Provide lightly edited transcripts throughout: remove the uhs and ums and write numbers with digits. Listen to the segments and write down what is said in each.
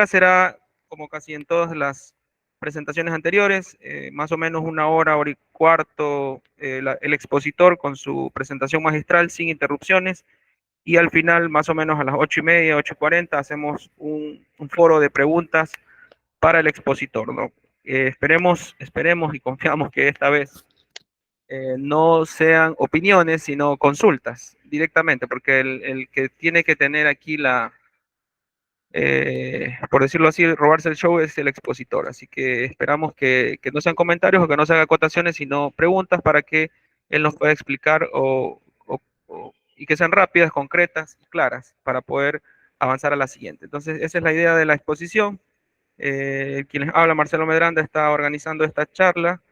será, como casi en todas las presentaciones anteriores, más o menos una hora y cuarto, el expositor con su presentación magistral sin interrupciones, y al final, más o menos a las 8:30, 8:40, hacemos un foro de preguntas para el expositor, ¿no? Esperemos y confiamos que esta vez no sean opiniones, sino consultas directamente, porque el que tiene que tener aquí por decirlo así, robarse el show es el expositor. Así que esperamos que no sean comentarios o que no se hagan acotaciones, sino preguntas para que él nos pueda explicar y que sean rápidas, concretas y claras para poder avanzar a la siguiente. Entonces, esa es la idea de la exposición. Quien les habla, Marcelo Medranda, está organizando esta charla.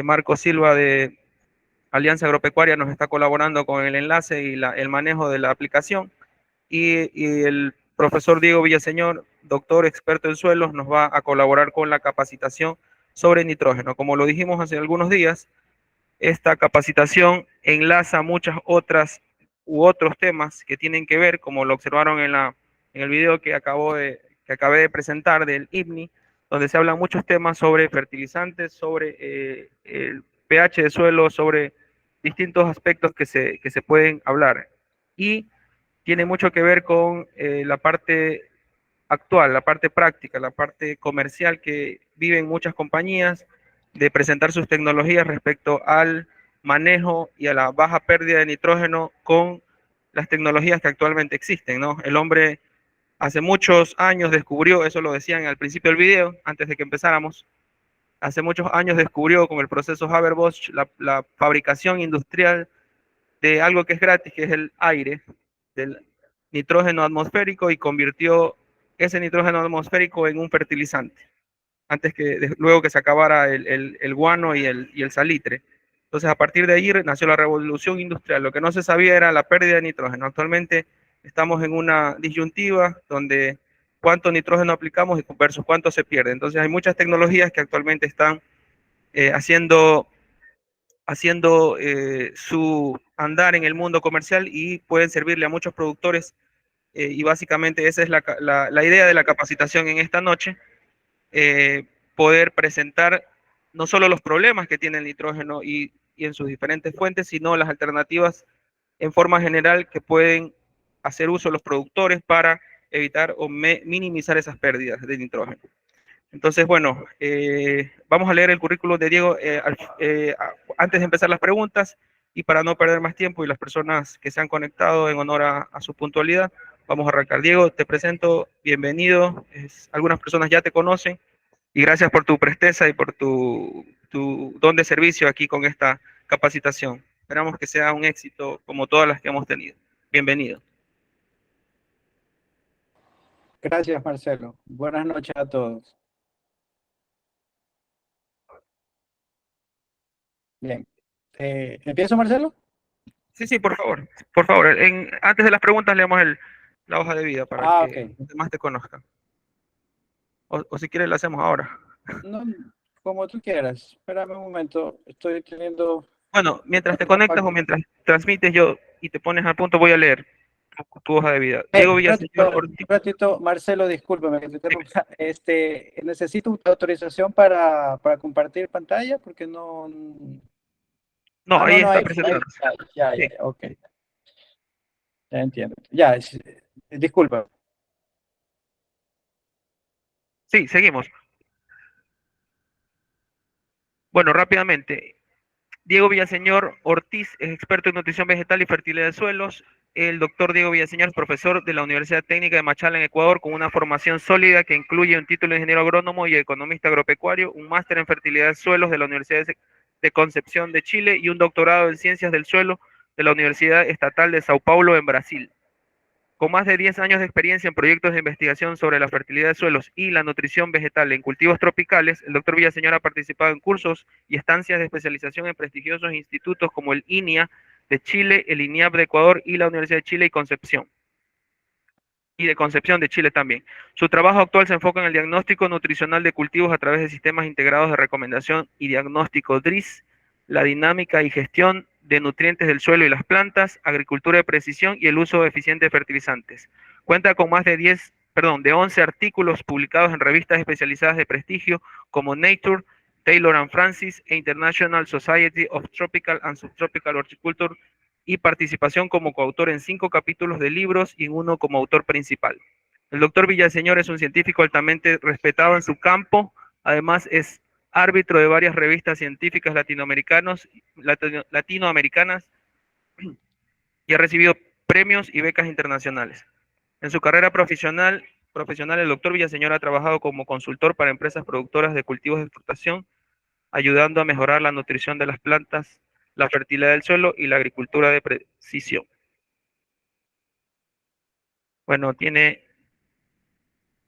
Marco Silva de Alianza Agropecuaria nos está colaborando con el enlace y el manejo de la aplicación. Y el profesor Diego Villaseñor, doctor experto en suelos, nos va a colaborar con la capacitación sobre nitrógeno. Como lo dijimos hace algunos días, esta capacitación enlaza muchas otras u otros temas que tienen que ver, como lo observaron en el video que acabé de presentar del IBNI, donde se hablan muchos temas sobre fertilizantes, sobre el pH de suelo, sobre distintos aspectos que se pueden hablar. Y tiene mucho que ver con la parte actual, la parte práctica, la parte comercial que viven muchas compañías, de presentar sus tecnologías respecto al manejo y a la baja pérdida de nitrógeno con las tecnologías que actualmente existen, ¿no? El hombre hace muchos años descubrió, eso lo decían al principio del video, antes de que empezáramos, hace muchos años descubrió con el proceso Haber-Bosch la fabricación industrial de algo que es gratis, que es el aire, del nitrógeno atmosférico, y convirtió ese nitrógeno atmosférico en un fertilizante, luego que se acabara el guano y el salitre. Entonces, a partir de allí nació la revolución industrial. Lo que no se sabía era la pérdida de nitrógeno. Actualmente estamos en una disyuntiva donde cuánto nitrógeno aplicamos versus cuánto se pierde. Entonces, hay muchas tecnologías que actualmente están haciendo su andar en el mundo comercial y pueden servirle a muchos productores, y básicamente esa es la idea de la capacitación en esta noche, eh, poder presentar no solo los problemas que tiene el nitrógeno y en sus diferentes fuentes, sino las alternativas en forma general que pueden hacer uso los productores para evitar o minimizar esas pérdidas de nitrógeno. Entonces, bueno, vamos a leer el currículum de Diego antes de empezar las preguntas, y para no perder más tiempo y las personas que se han conectado en honor a su puntualidad, vamos a arrancar. Diego, te presento, bienvenido. Algunas personas ya te conocen y gracias por tu presteza y por tu don de servicio aquí con esta capacitación. Esperamos que sea un éxito como todas las que hemos tenido. Bienvenido. Gracias, Marcelo. Buenas noches a todos. Bien. ¿Empiezo, Marcelo? Sí, sí, por favor. Por favor, antes de las preguntas leemos la hoja de vida para que Okay. los demás te conozcan. O si quieres, lo hacemos ahora. No, como tú quieras. Espérame un momento. Estoy teniendo... Bueno, mientras te conectas o mientras transmites y te pones al punto, voy a leer tu hoja de vida. Diego Villaseñor Ortiz. Un ratito, Marcelo, discúlpame que te interrumpa. Necesito autorización para compartir pantalla porque no... No, ahí no, está ahí, presentado. ya, Sí, ok. Ya entiendo. Ya, disculpa. sí, seguimos. Bueno, rápidamente. Diego Villaseñor Ortiz es experto en nutrición vegetal y fertilidad de suelos. El doctor Diego Villaseñor es profesor de la Universidad Técnica de Machala en Ecuador, con una formación sólida que incluye un título de ingeniero agrónomo y economista agropecuario, un máster en fertilidad de suelos de la Universidad de Concepción de Chile y un doctorado en ciencias del suelo de la Universidad Estatal de Sao Paulo en Brasil. Con más de 10 años de experiencia en proyectos de investigación sobre la fertilidad de suelos y la nutrición vegetal en cultivos tropicales, el doctor Villaseñor ha participado en cursos y estancias de especialización en prestigiosos institutos como el INIA de Chile, el INIAP de Ecuador y la Universidad de Chile y Concepción. Y de Concepción de Chile también. Su trabajo actual se enfoca en el diagnóstico nutricional de cultivos a través de sistemas integrados de recomendación y diagnóstico DRIS, la dinámica y gestión de nutrientes del suelo y las plantas, agricultura de precisión y el uso eficiente de fertilizantes. Cuenta con más de 10 de 11 artículos publicados en revistas especializadas de prestigio como Nature, Taylor and Francis e International Society of Tropical and Subtropical Horticulture, y participación como coautor en 5 capítulos de libros y en uno como autor principal. El doctor Villaseñor es un científico altamente respetado en su campo, además es árbitro de varias revistas científicas latinoamericanas y ha recibido premios y becas internacionales. En su carrera profesional, el doctor Villaseñor ha trabajado como consultor para empresas productoras de cultivos de exportación, ayudando a mejorar la nutrición de las plantas, la fertilidad del suelo y la agricultura de precisión. Bueno, tiene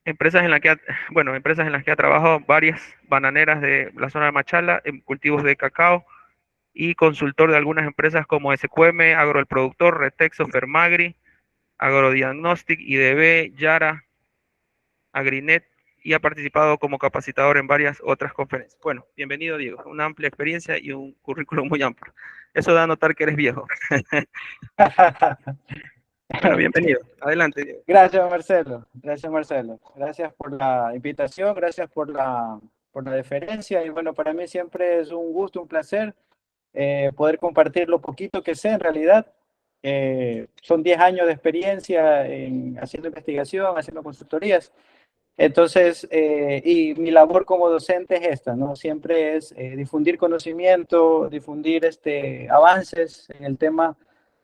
empresas en las que ha trabajado varias bananeras de la zona de Machala en cultivos de cacao, y consultor de algunas empresas como SQM, Agro el Productor, Retexo, Fermagri, Agrodiagnostic, IDB, Yara, Agrinet, y ha participado como capacitador en varias otras conferencias. Bueno, bienvenido, Diego. Una amplia experiencia y un currículum muy amplio. Eso da a notar que eres viejo. Bueno, bienvenido. Adelante, Diego. Gracias, Marcelo. Gracias, Marcelo. Gracias por la invitación, gracias por la deferencia. Y bueno, para mí siempre es un gusto, un placer poder compartir lo poquito que sé en realidad. Son 10 años de experiencia en haciendo investigación, haciendo consultorías. Entonces, y mi labor como docente es esta, ¿no? Siempre es difundir conocimiento, difundir avances en el tema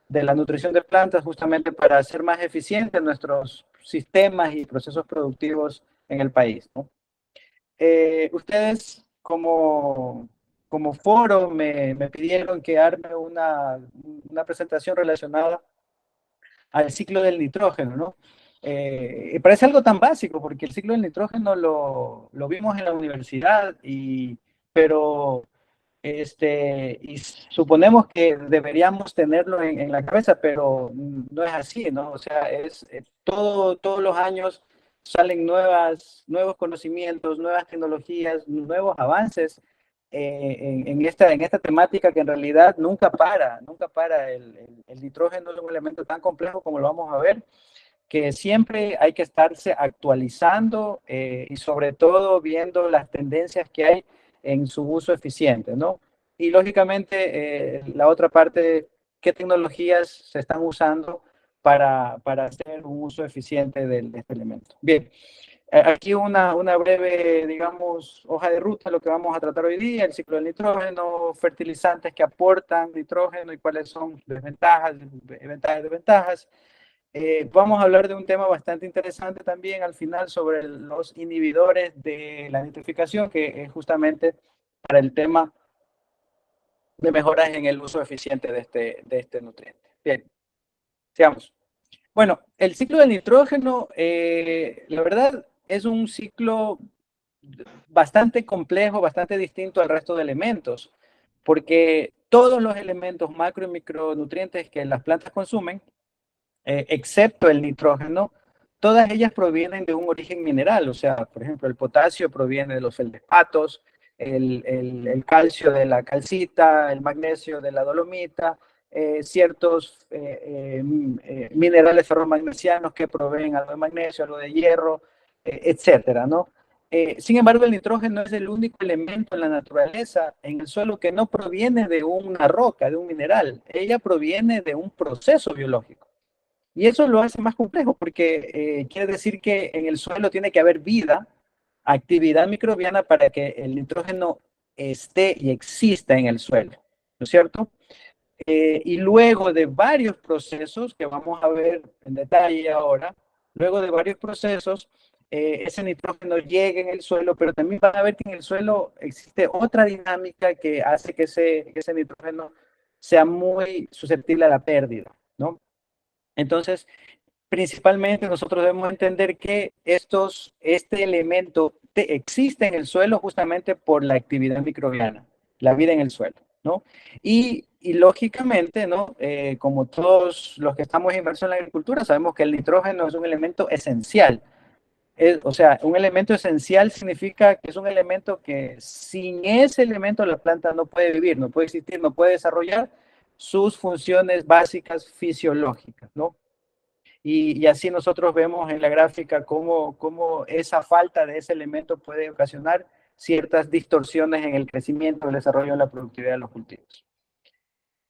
de la nutrición de plantas, justamente para hacer más eficientes nuestros sistemas y procesos productivos en el país, ¿no? Ustedes como foro me pidieron que arme una presentación relacionada al ciclo del nitrógeno, ¿no? Parece algo tan básico, porque el ciclo del nitrógeno lo vimos en la universidad, pero y suponemos que deberíamos tenerlo en la cabeza, pero no es así, ¿no? O sea, todos los años salen nuevos conocimientos, nuevas tecnologías, nuevos avances en esta temática que en realidad nunca para, nunca para. El nitrógeno es un elemento tan complejo como lo vamos a ver, que siempre hay que estarse actualizando y sobre todo viendo las tendencias que hay en su uso eficiente, ¿no? Y lógicamente la otra parte, ¿qué tecnologías se están usando para hacer un uso eficiente de este elemento? Bien, aquí una breve, digamos, hoja de ruta, lo que vamos a tratar hoy día, el ciclo del nitrógeno, fertilizantes que aportan nitrógeno y cuáles son desventajas, ventajas y desventajas. Vamos a hablar de un tema bastante interesante también al final sobre los inhibidores de la nitrificación, que es justamente para el tema de mejoras en el uso eficiente de este nutriente. Bien, sigamos. Bueno, el ciclo del nitrógeno, la verdad, es un ciclo bastante complejo, bastante distinto al resto de elementos, porque todos los elementos macro y micronutrientes que las plantas consumen, excepto el nitrógeno, todas ellas provienen de un origen mineral. O sea, por ejemplo, el potasio proviene de los feldespatos, el calcio de la calcita, el magnesio de la dolomita, ciertos minerales ferromagnesianos que proveen algo de magnesio, algo de hierro, etcétera, ¿no? Sin embargo, el nitrógeno es el único elemento en la naturaleza, en el suelo, que no proviene de una roca, de un mineral. Ella proviene de un proceso biológico. Y eso lo hace más complejo porque quiere decir que en el suelo tiene que haber vida, actividad microbiana para que el nitrógeno esté y exista en el suelo, ¿no es cierto? Y luego de varios procesos que vamos a ver en detalle ahora, luego de varios procesos, ese nitrógeno llega en el suelo, pero también van a ver que en el suelo existe otra dinámica que hace que ese nitrógeno sea muy susceptible a la pérdida, ¿no? Entonces, principalmente nosotros debemos entender que este elemento existe en el suelo justamente por la actividad microbiana, la vida en el suelo, ¿no? Y lógicamente, ¿no? Como todos los que estamos inmersos en la agricultura, sabemos que el nitrógeno es un elemento esencial. O sea, un elemento esencial significa que es un elemento que sin ese elemento la planta no puede vivir, no puede existir, no puede desarrollar sus funciones básicas fisiológicas, ¿no? y así nosotros vemos en la gráfica cómo esa falta de ese elemento puede ocasionar ciertas distorsiones en el crecimiento, el desarrollo de la productividad de los cultivos.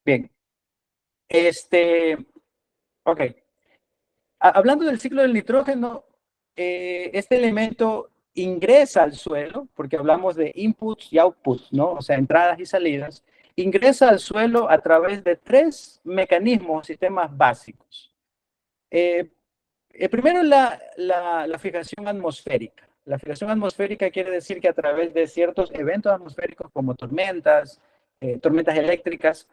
Bien, ok. Hablando del ciclo del nitrógeno, este elemento ingresa al suelo, porque hablamos de inputs y outputs, ¿no? O sea, entradas y salidas, ingresa al suelo a través de tres mecanismos, sistemas básicos. Primero, la fijación atmosférica. La fijación atmosférica quiere decir que a través de ciertos eventos atmosféricos como tormentas, tormentas eléctricas,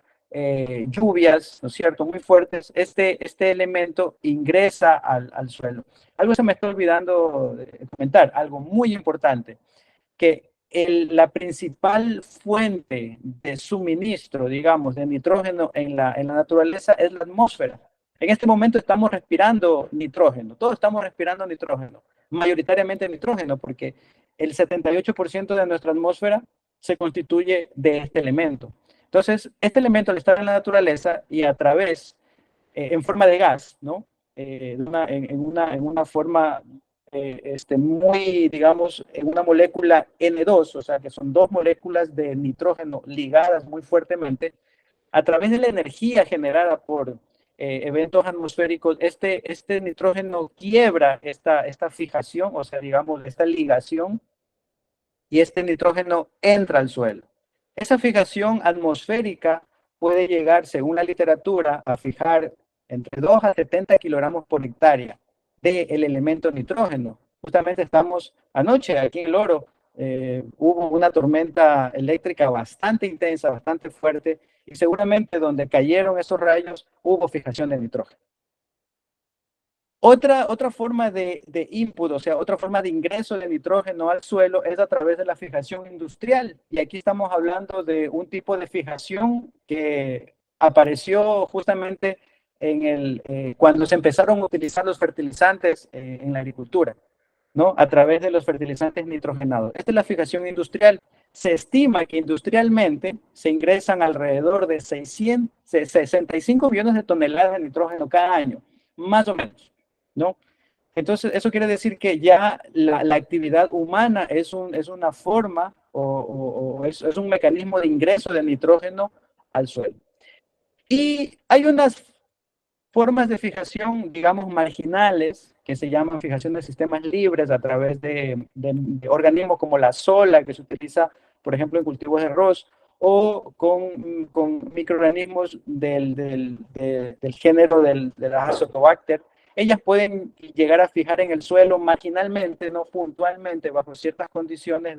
lluvias, ¿no es cierto?, muy fuertes, este elemento ingresa al suelo. Algo se me está olvidando de comentar, algo muy importante, que la principal fuente de suministro, digamos, de nitrógeno en la naturaleza es la atmósfera. En este momento estamos respirando nitrógeno, todos estamos respirando nitrógeno, mayoritariamente nitrógeno, porque el 78% de nuestra atmósfera se constituye de este elemento. Entonces, este elemento al estar en la naturaleza y a través, en forma de gas, ¿no? En una forma muy, digamos, en una molécula N2, o sea, que son dos moléculas de nitrógeno ligadas muy fuertemente, a través de la energía generada por eventos atmosféricos, este nitrógeno quiebra esta fijación, o sea, digamos, esta ligación, y este nitrógeno entra al suelo. Esa fijación atmosférica puede llegar, según la literatura, a fijar entre 2 a 70 kilogramos por hectárea del elemento nitrógeno. Justamente estamos anoche aquí en El Oro, hubo una tormenta eléctrica bastante intensa, bastante fuerte, y seguramente donde cayeron esos rayos hubo fijación de nitrógeno. Otra forma de input, o sea, otra forma de ingreso de nitrógeno al suelo es a través de la fijación industrial. Y aquí estamos hablando de un tipo de fijación que apareció justamente cuando se empezaron a utilizar los fertilizantes en la agricultura, ¿no? A través de los fertilizantes nitrogenados. Esta es la fijación industrial. Se estima que industrialmente se ingresan alrededor de 65 millones de toneladas de nitrógeno cada año, más o menos, ¿no? Entonces, eso quiere decir que ya la actividad humana es una forma o es un mecanismo de ingreso de nitrógeno al suelo. Y hay unas formas de fijación, digamos, marginales, que se llaman fijación de sistemas libres a través de organismos como la sola, que se utiliza, por ejemplo, en cultivos de arroz, o con microorganismos del género de las Azotobacter. Ellas pueden llegar a fijar en el suelo marginalmente, no puntualmente, bajo ciertas condiciones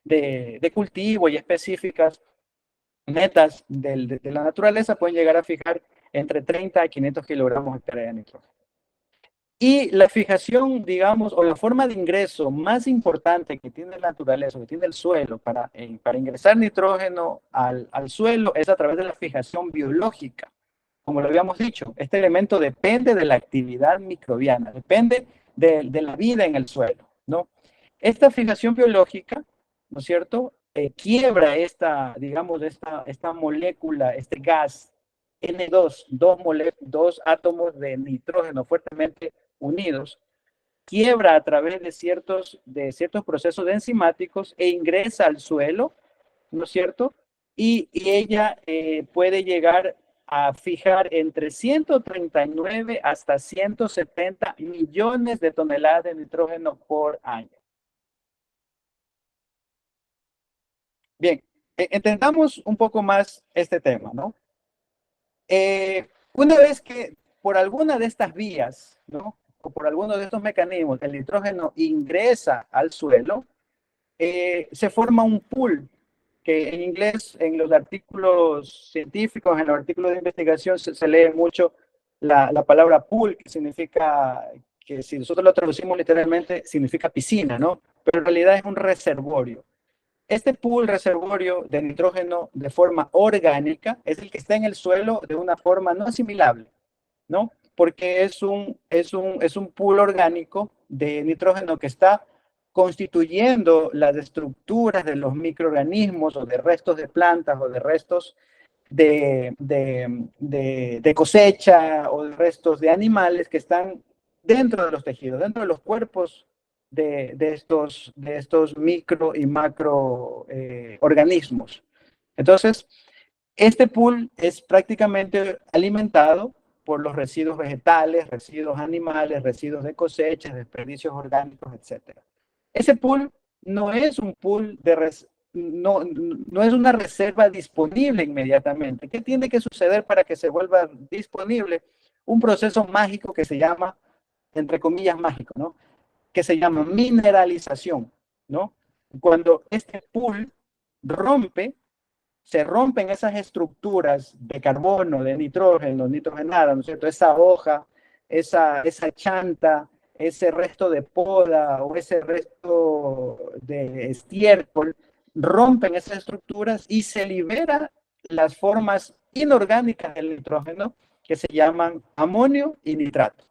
de cultivo y específicas netas de la naturaleza, pueden llegar a fijar entre 30 a 500 kilogramos hectárea de nitrógeno. Y la fijación, digamos, o la forma de ingreso más importante que tiene la naturaleza, que tiene el suelo para ingresar nitrógeno al suelo es a través de la fijación biológica. Como lo habíamos dicho, este elemento depende de la actividad microbiana, depende de la vida en el suelo, ¿no? Esta fijación biológica, ¿no es cierto?, quiebra digamos, esta molécula, este gas N2, dos átomos de nitrógeno fuertemente unidos, quiebra a través de ciertos procesos enzimáticos e ingresa al suelo, ¿no es cierto? Y ella puede llegar a fijar entre 139 hasta 170 millones de toneladas de nitrógeno por año. Bien, entendamos un poco más este tema, ¿no? Una vez que por alguna de estas vías, ¿no?, o por alguno de estos mecanismos, el nitrógeno ingresa al suelo, se forma un pool, que en inglés, en los artículos científicos, en los artículos de investigación, se lee mucho la palabra pool, que significa, que si nosotros lo traducimos literalmente, significa piscina, ¿no? Pero en realidad es un reservorio. Este pool reservorio de nitrógeno de forma orgánica es el que está en el suelo de una forma no asimilable, ¿no? Porque es un pool orgánico de nitrógeno que está constituyendo las estructuras de los microorganismos o de restos de plantas o de restos de cosecha o de restos de animales que están dentro de los tejidos, dentro de los cuerpos de estos micro y macro organismos. Entonces, este pool es prácticamente alimentado por los residuos vegetales, residuos animales, residuos de cosechas, desperdicios orgánicos, etc. Ese pool no es un pool no es una reserva disponible inmediatamente. ¿Qué tiene que suceder para que se vuelva disponible? Un proceso mágico que se llama, entre comillas, mágico, ¿no? Que se llama mineralización, ¿no? Cuando este pool rompe, se rompen esas estructuras de carbono, de nitrógeno, nitrogenada, ¿no es cierto? Esa hoja, esa chanta, ese resto de poda o ese resto de estiércol, rompen esas estructuras y se libera las formas inorgánicas del nitrógeno que se llaman amonio y nitrato.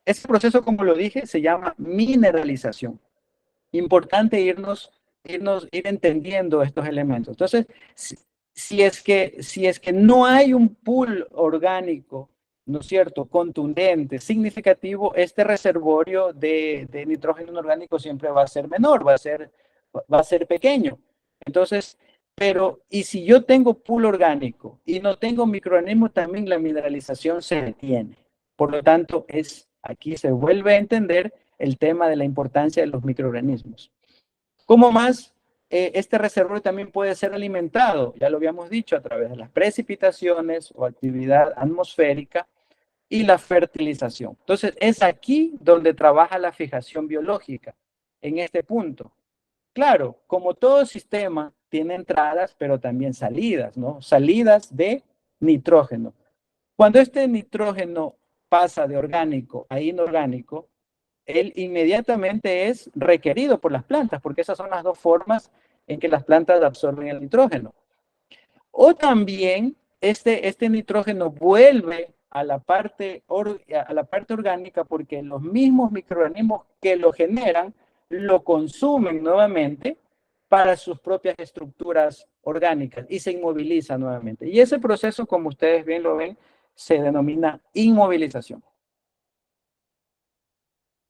Ese proceso, como lo dije, se llama mineralización. Importante ir entendiendo estos elementos. Entonces, si es que no hay un pool orgánico, ¿no es cierto?, contundente, significativo, este reservorio de nitrógeno inorgánico siempre va a ser menor, va a ser pequeño. Entonces, pero, y si yo tengo pool orgánico y no tengo microorganismos, también la mineralización se detiene. Por lo tanto, aquí se vuelve a entender el tema de la importancia de los microorganismos. ¿Cómo más? Este reservorio también puede ser alimentado, ya lo habíamos dicho, a través de las precipitaciones o actividad atmosférica y la fertilización. Entonces, es aquí donde trabaja la fijación biológica, en este punto. Claro, como todo sistema tiene entradas, pero también salidas, ¿no? Salidas de nitrógeno. Cuando este nitrógeno pasa de orgánico a inorgánico, él inmediatamente es requerido por las plantas, porque esas son las dos formas en que las plantas absorben el nitrógeno. O también este nitrógeno vuelve a la parte orgánica porque los mismos microorganismos que lo generan lo consumen nuevamente para sus propias estructuras orgánicas y se inmoviliza nuevamente. Y ese proceso, como ustedes bien lo ven, se denomina inmovilización.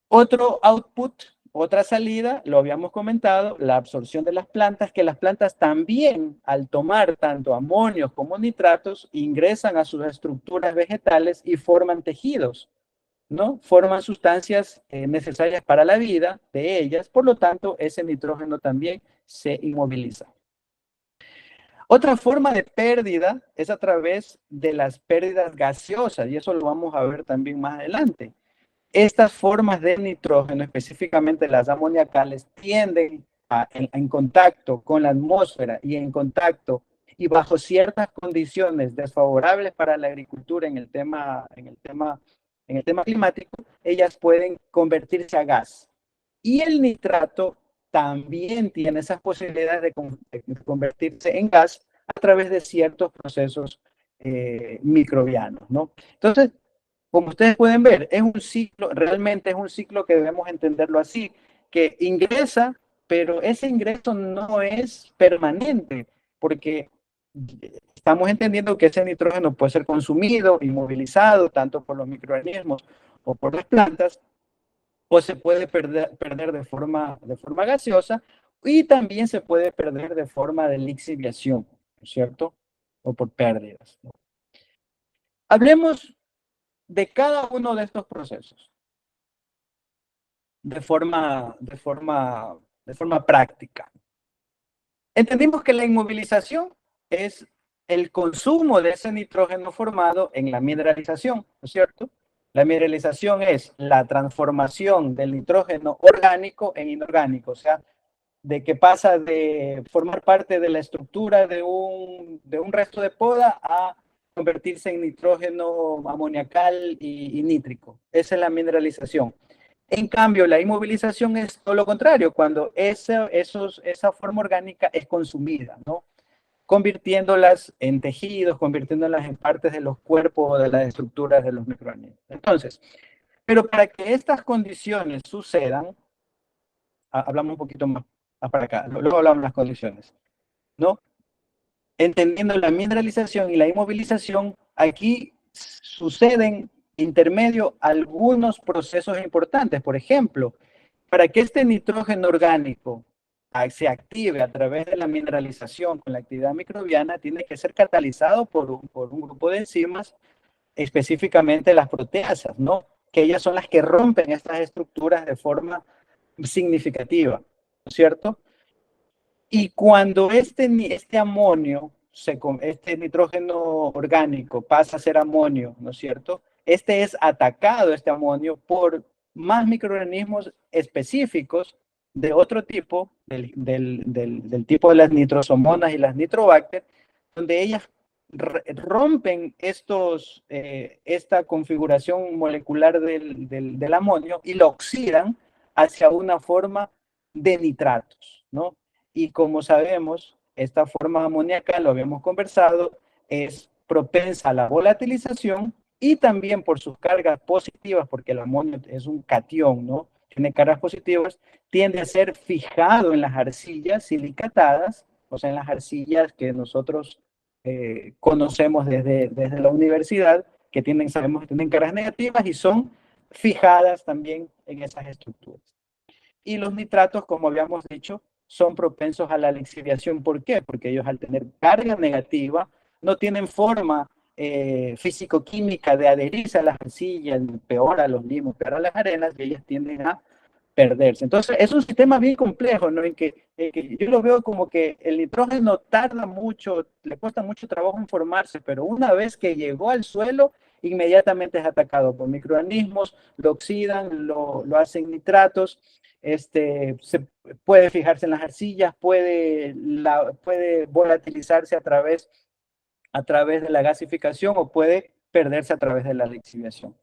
Otro output, otra salida, lo habíamos comentado, la absorción de las plantas, que las plantas también al tomar tanto amonios como nitratos ingresan a sus estructuras vegetales y forman tejidos, ¿no? Forman sustancias necesarias para la vida de ellas, por lo tanto ese nitrógeno también se inmoviliza. Otra forma de pérdida es a través de las pérdidas gaseosas y eso lo vamos a ver también más adelante. Estas formas de nitrógeno, específicamente las amoniacales, tienden en contacto con la atmósfera y en contacto y bajo ciertas condiciones desfavorables para la agricultura en el tema climático, ellas pueden convertirse a gas. Y el nitrato también tiene esas posibilidades de convertirse en gas a través de ciertos procesos microbianos, ¿no? Entonces, como ustedes pueden ver, es un ciclo, realmente es un ciclo que debemos entenderlo así, que ingresa, pero ese ingreso no es permanente, porque estamos entendiendo que ese nitrógeno puede ser consumido, inmovilizado, tanto por los microorganismos o por las plantas, o se puede perder de forma gaseosa, y también se puede perder de forma de lixiviación, ¿no es cierto? O por pérdidas, ¿no? Hablemos de cada uno de estos procesos de forma práctica. Entendimos que la inmovilización es el consumo de ese nitrógeno formado en la mineralización, ¿no es cierto? La mineralización es la transformación del nitrógeno orgánico en inorgánico, o sea, de que pasa de formar parte de la estructura de un resto de poda a convertirse en nitrógeno amoniacal y nítrico. Esa es la mineralización. En cambio, la inmovilización es todo lo contrario, cuando esa forma orgánica es consumida, ¿no? Convirtiéndolas en tejidos, convirtiéndolas en partes de los cuerpos o de las estructuras de los microorganismos. Entonces, pero para que estas condiciones sucedan, hablamos un poquito más para acá, luego hablamos de las condiciones, ¿no? entendiendo la mineralización y la inmovilización, aquí suceden intermedio algunos procesos importantes. Por ejemplo, para que este nitrógeno orgánico se active a través de la mineralización con la actividad microbiana, tiene que ser catalizado por un grupo de enzimas, específicamente las proteasas, ¿no? Que ellas son las que rompen estas estructuras de forma significativa, ¿no es cierto? Y cuando este amonio, este nitrógeno orgánico pasa a ser amonio, ¿no es cierto? Este es atacado, este amonio, por más microorganismos específicos de otro tipo, del tipo de las nitrosomonas y las nitrobacter, donde ellas rompen esta configuración molecular del amonio y lo oxidan hacia una forma de nitratos, ¿no? Y como sabemos, esta forma amoníaca, lo habíamos conversado, es propensa a la volatilización y también por sus cargas positivas, porque el amonio es un catión, ¿no? Tiene cargas positivas, tiende a ser fijado en las arcillas silicatadas, o sea, en las arcillas que nosotros conocemos desde la universidad, que sabemos que tienen cargas negativas y son fijadas también en esas estructuras. Y los nitratos, como habíamos dicho, son propensos a la lixiviación. ¿Por qué? Porque ellos al tener carga negativa no tienen forma físico-química de adherirse a las arcillas, peor a los limos, peor a las arenas, y ellas tienden a perderse. Entonces, es un sistema bien complejo, ¿no? En que yo lo veo como que el nitrógeno tarda mucho, le cuesta mucho trabajo en formarse, pero una vez que llegó al suelo, inmediatamente es atacado por microorganismos, lo oxidan, lo hacen nitratos, se puede fijarse en las arcillas, puede volatilizarse a través de la gasificación o puede perderse a través de la lixiviación.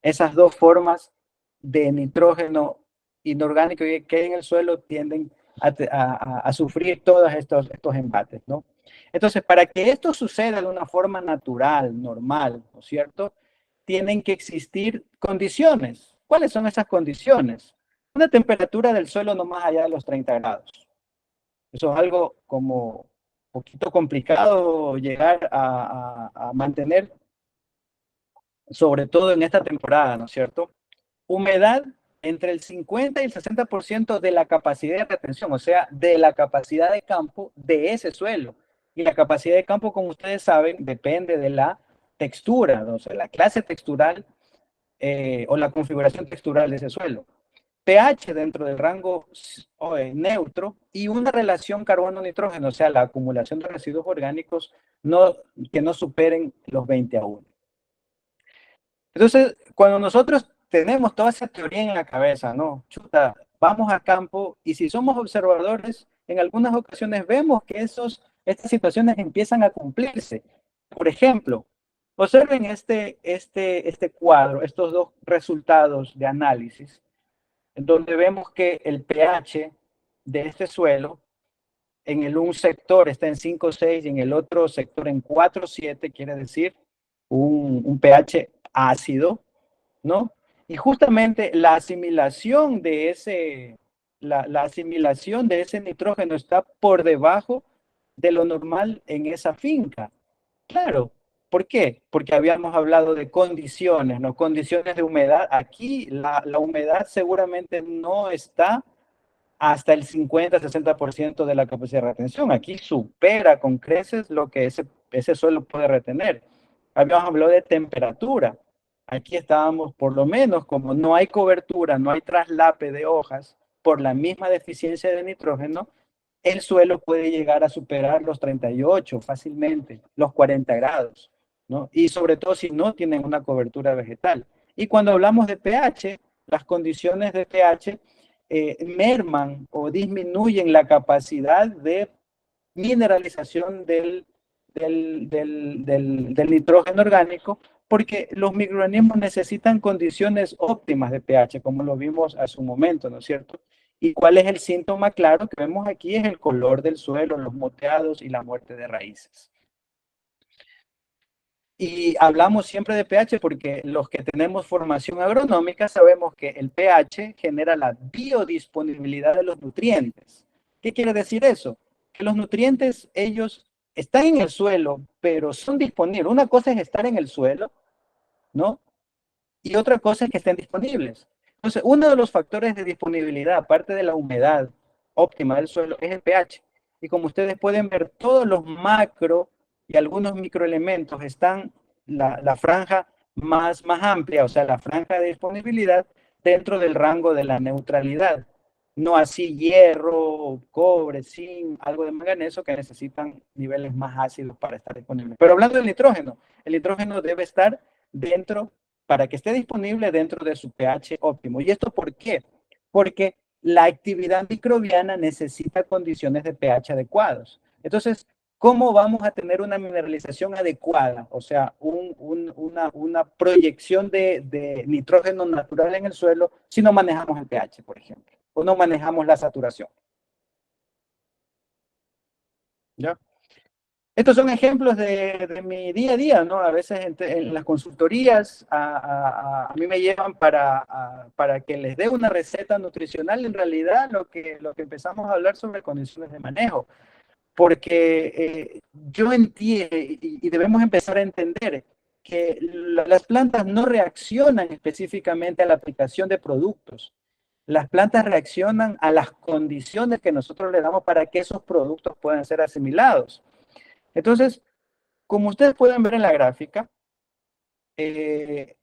Esas dos formas de nitrógeno inorgánico que hay en el suelo tienden a sufrir todos estos embates, ¿no? Entonces, para que esto suceda de una forma natural, normal, ¿no es cierto? Tienen que existir condiciones. ¿Cuáles son esas condiciones? Una temperatura del suelo no más allá de los 30 grados. Eso es algo como un poquito complicado llegar a mantener, sobre todo en esta temporada, ¿no es cierto? Humedad entre el 50 y el 60% de la capacidad de retención, o sea, de la capacidad de campo de ese suelo. Y la capacidad de campo, como ustedes saben, depende de la textura, o sea, la clase textural o la configuración textural de ese suelo. pH dentro del rango neutro y una relación carbono-nitrógeno, o sea, la acumulación de residuos orgánicos que no superen los 20 a 1. Entonces, cuando nosotros tenemos toda esa teoría en la cabeza, ¿no? Chuta, vamos a campo y si somos observadores, en algunas ocasiones vemos que estas situaciones empiezan a cumplirse. Por ejemplo, observen este cuadro, estos dos resultados de análisis, en donde vemos que el pH de este suelo en un sector está en 5,6 y en el otro sector en 4,7, quiere decir un pH ácido, ¿no? Y justamente la asimilación de ese nitrógeno está por debajo de lo normal en esa finca. Claro, ¿por qué? Porque habíamos hablado de condiciones, ¿no? Condiciones de humedad. Aquí la humedad seguramente no está hasta el 50-60% de la capacidad de retención. Aquí supera con creces lo que ese suelo puede retener. Habíamos hablado de temperatura. Aquí estábamos, por lo menos, como no hay cobertura, no hay traslape de hojas por la misma deficiencia de nitrógeno, el suelo puede llegar a superar los 38 fácilmente, los 40 grados, ¿no? Y sobre todo si no tienen una cobertura vegetal. Y cuando hablamos de pH, las condiciones de pH merman o disminuyen la capacidad de mineralización del nitrógeno orgánico, porque los microorganismos necesitan condiciones óptimas de pH, como lo vimos a su momento, ¿no es cierto? ¿Y cuál es el síntoma claro que vemos aquí? Es el color del suelo, los moteados y la muerte de raíces. Y hablamos siempre de pH porque los que tenemos formación agronómica sabemos que el pH genera la biodisponibilidad de los nutrientes. ¿Qué quiere decir eso? Que los nutrientes, ellos están en el suelo, pero son disponibles. Una cosa es estar en el suelo, ¿no? Y otra cosa es que estén disponibles. Entonces, uno de los factores de disponibilidad, aparte de la humedad óptima del suelo, es el pH. Y como ustedes pueden ver, todos los macro y algunos microelementos están la franja más amplia, o sea, la franja de disponibilidad dentro del rango de la neutralidad. No así hierro, cobre, zinc, algo de manganeso que necesitan niveles más ácidos para estar disponibles. Pero hablando del nitrógeno, el nitrógeno debe estar dentro para que esté disponible dentro de su pH óptimo. ¿Y esto por qué? Porque la actividad microbiana necesita condiciones de pH adecuados. Entonces, ¿cómo vamos a tener una mineralización adecuada? O sea, una proyección de nitrógeno natural en el suelo si no manejamos el pH, por ejemplo, o no manejamos la saturación. ¿Ya? Estos son ejemplos de mi día a día, ¿no? A veces en las consultorías a mí me llevan para que les dé una receta nutricional, en realidad lo que empezamos a hablar sobre condiciones de manejo, porque yo entiendo y debemos empezar a entender que las plantas no reaccionan específicamente a la aplicación de productos. Las plantas reaccionan a las condiciones que nosotros le damos para que esos productos puedan ser asimilados. Entonces, como ustedes pueden ver en la gráfica, eh,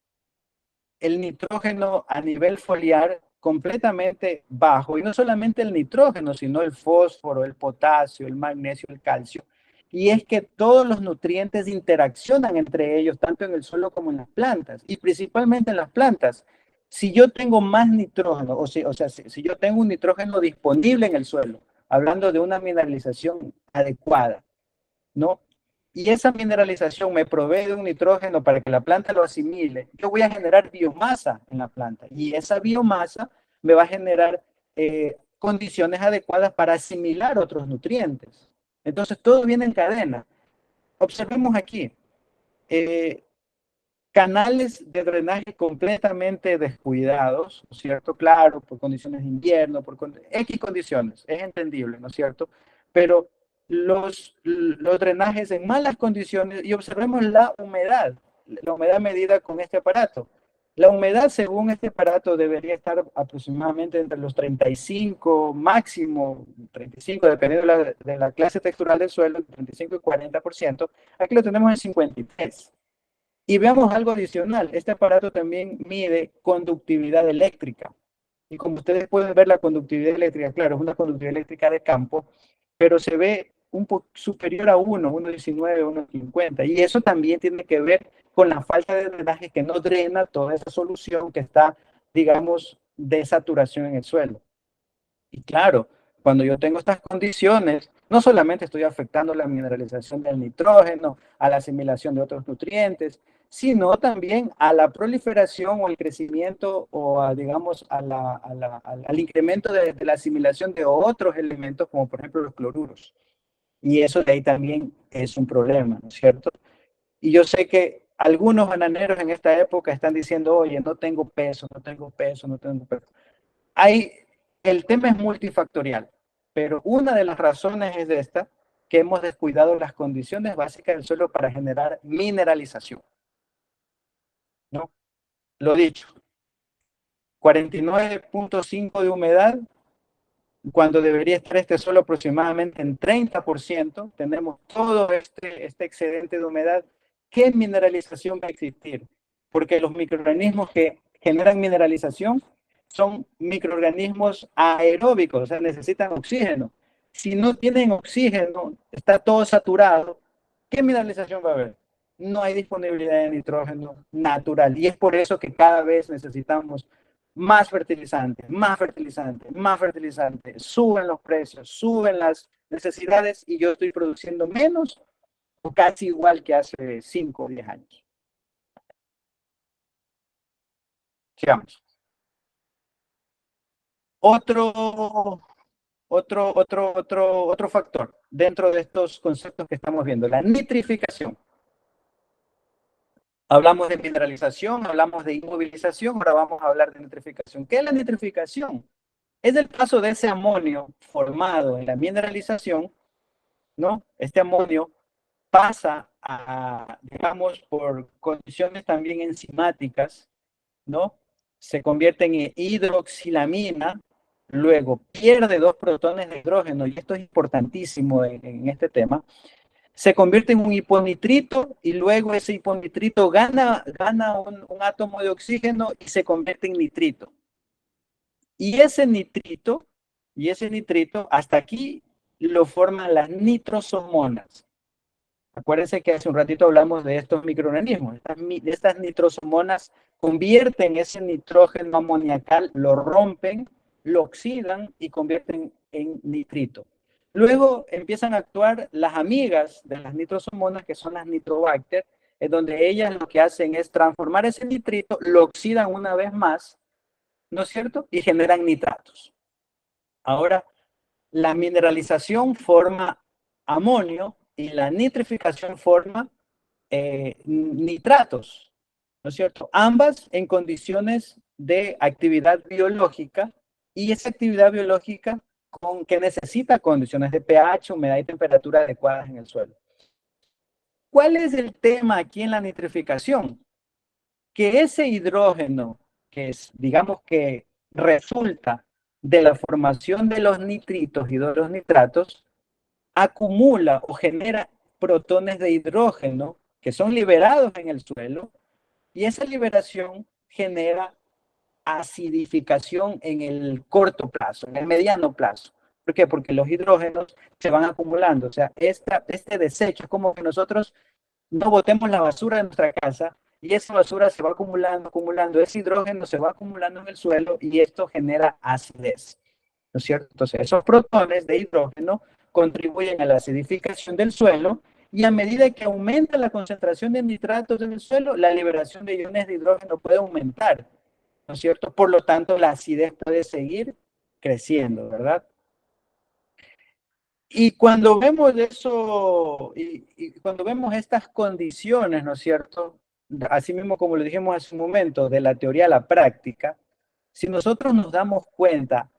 el nitrógeno a nivel foliar completamente bajo, y no solamente el nitrógeno, sino el fósforo, el potasio, el magnesio, el calcio. Y es que todos los nutrientes interaccionan entre ellos, tanto en el suelo como en las plantas, y principalmente en las plantas. Si yo tengo más nitrógeno, o sea, si yo tengo un nitrógeno disponible en el suelo, hablando de una mineralización adecuada, ¿no? Y esa mineralización me provee de un nitrógeno para que la planta lo asimile. Yo voy a generar biomasa en la planta y esa biomasa me va a generar condiciones adecuadas para asimilar otros nutrientes. Entonces, todo viene en cadena. Observemos aquí, eh, canales de drenaje completamente descuidados, ¿no es cierto? Claro, por condiciones de invierno, X condiciones, es entendible, ¿no es cierto? Pero los drenajes en malas condiciones, y observemos la humedad medida con este aparato. La humedad, según este aparato, debería estar aproximadamente entre los 35, máximo 35, dependiendo de la clase textural del suelo, 35 y 40%. Aquí lo tenemos en 53. Y veamos algo adicional. Este aparato también mide conductividad eléctrica. Y como ustedes pueden ver, la conductividad eléctrica, claro, es una conductividad eléctrica de campo, pero se ve un poco superior a 1,19, 1,50. Y eso también tiene que ver con la falta de drenaje que no drena toda esa solución que está, digamos, de saturación en el suelo. Y claro, cuando yo tengo estas condiciones, no solamente estoy afectando la mineralización del nitrógeno, a la asimilación de otros nutrientes, sino también a la proliferación o el crecimiento o digamos al incremento de la asimilación de otros elementos como por ejemplo los cloruros. Y eso de ahí también es un problema, ¿no es cierto? Y yo sé que algunos bananeros en esta época están diciendo, oye, no tengo peso, no tengo peso, no tengo peso. Hay, el tema es multifactorial, pero una de las razones es esta, que hemos descuidado las condiciones básicas del suelo para generar mineralización, ¿no? Lo dicho, 49,5 de humedad, cuando debería estar este suelo aproximadamente en 30%, tenemos todo este excedente de humedad. ¿Qué mineralización va a existir? Porque los microorganismos que generan mineralización son microorganismos aeróbicos, o sea, necesitan oxígeno. Si no tienen oxígeno, está todo saturado, ¿qué mineralización va a haber? No hay disponibilidad de nitrógeno natural y es por eso que cada vez necesitamos más fertilizantes, más fertilizantes, más fertilizantes, suben los precios, suben las necesidades y yo estoy produciendo menos o casi igual que hace 5 o 10 años. Sigamos. Otro, otro factor dentro de estos conceptos que estamos viendo, la nitrificación. Hablamos de mineralización, hablamos de inmovilización, ahora vamos a hablar de nitrificación. ¿Qué es la nitrificación? Es el paso de ese amonio formado en la mineralización, ¿no? Este amonio pasa a, digamos, por condiciones también enzimáticas, ¿no? Se convierte en hidroxilamina, luego pierde 2 protones de hidrógeno, y esto es importantísimo en este tema, se convierte en un hiponitrito y luego ese hiponitrito gana un átomo de oxígeno y se convierte en nitrito. Y ese nitrito, hasta aquí lo forman las nitrosomonas. Acuérdense que hace un ratito hablamos de estos microorganismos. Estas nitrosomonas convierten ese nitrógeno amoniacal, lo rompen, lo oxidan y convierten en nitrito. Luego empiezan a actuar las amigas de las nitrosomonas, que son las nitrobacter, en donde ellas lo que hacen es transformar ese nitrito, lo oxidan una vez más, ¿no es cierto? Y generan nitratos. Ahora, la mineralización forma amonio y la nitrificación forma nitratos, ¿no es cierto? Ambas en condiciones de actividad biológica, y esa actividad biológica que necesita condiciones de pH, humedad y temperatura adecuadas en el suelo. ¿Cuál es el tema aquí en la nitrificación? Que ese hidrógeno, que es, digamos que resulta de la formación de los nitritos y de los nitratos, acumula o genera protones de hidrógeno que son liberados en el suelo, y esa liberación genera acidificación en el corto plazo, en el mediano plazo. ¿Por qué? Porque los hidrógenos se van acumulando. O sea, este desecho es como que nosotros no botemos la basura de nuestra casa, y esa basura se va acumulando, ese hidrógeno se va acumulando en el suelo y esto genera acidez, ¿no es cierto? Entonces, esos protones de hidrógeno contribuyen a la acidificación del suelo, y a medida que aumenta la concentración de nitratos en el suelo, la liberación de iones de hidrógeno puede aumentar, ¿no es cierto? Por lo tanto, la acidez puede seguir creciendo, ¿verdad? Y cuando vemos eso, y cuando vemos estas condiciones, ¿no es cierto? Así mismo como lo dijimos hace un momento, de la teoría a la práctica, si nosotros nos damos cuenta,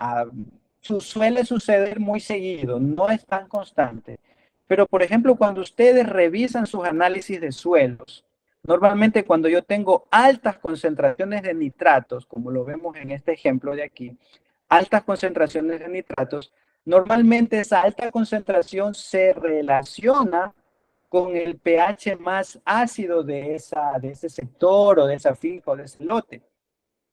suele suceder muy seguido, no es tan constante, pero por ejemplo, cuando ustedes revisan sus análisis de suelos, normalmente cuando yo tengo altas concentraciones de nitratos, como lo vemos en este ejemplo de aquí, altas concentraciones de nitratos, normalmente esa alta concentración se relaciona con el pH más ácido de ese sector o de esa finca o de ese lote.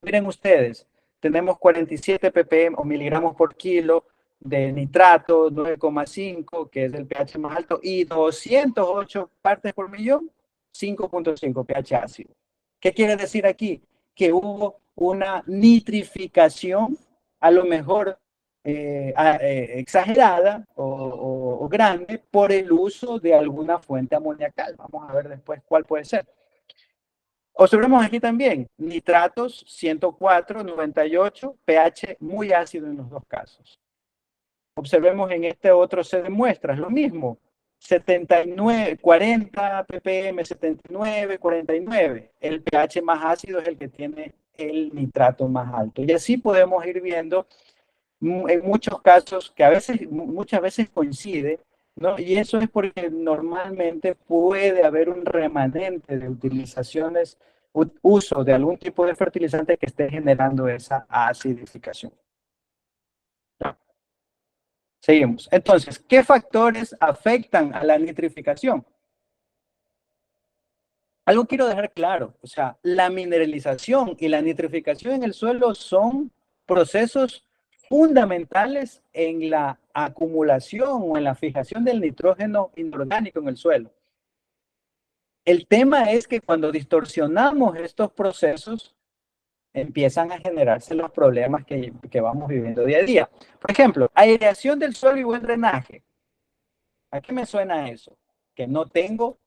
Miren ustedes, tenemos 47 ppm o miligramos por kilo de nitrato, 9,5, que es el pH más alto, y 208 partes por millón, 5,5 pH ácido. ¿Qué quiere decir aquí? Que hubo una nitrificación, a lo mejor exagerada o grande, por el uso de alguna fuente amoniacal. Vamos a ver después cuál puede ser. Observemos aquí también nitratos 104, 98, pH muy ácido en los dos casos. Observemos en este otro set de muestras lo mismo, 79, 40 ppm, 79, 49. El pH más ácido es el que tiene el nitrato más alto. Y así podemos ir viendo en muchos casos que muchas veces coincide, ¿no? Y eso es porque normalmente puede haber un remanente de utilizaciones, uso de algún tipo de fertilizante que esté generando esa acidificación. Seguimos. Entonces, ¿qué factores afectan a la nitrificación? Algo quiero dejar claro, o sea, la mineralización y la nitrificación en el suelo son procesos fundamentales en la acumulación o en la fijación del nitrógeno inorgánico en el suelo. El tema es que cuando distorsionamos estos procesos, empiezan a generarse los problemas que vamos viviendo día a día. Por ejemplo, aireación del suelo y buen drenaje. ¿A qué me suena eso? Que no tengo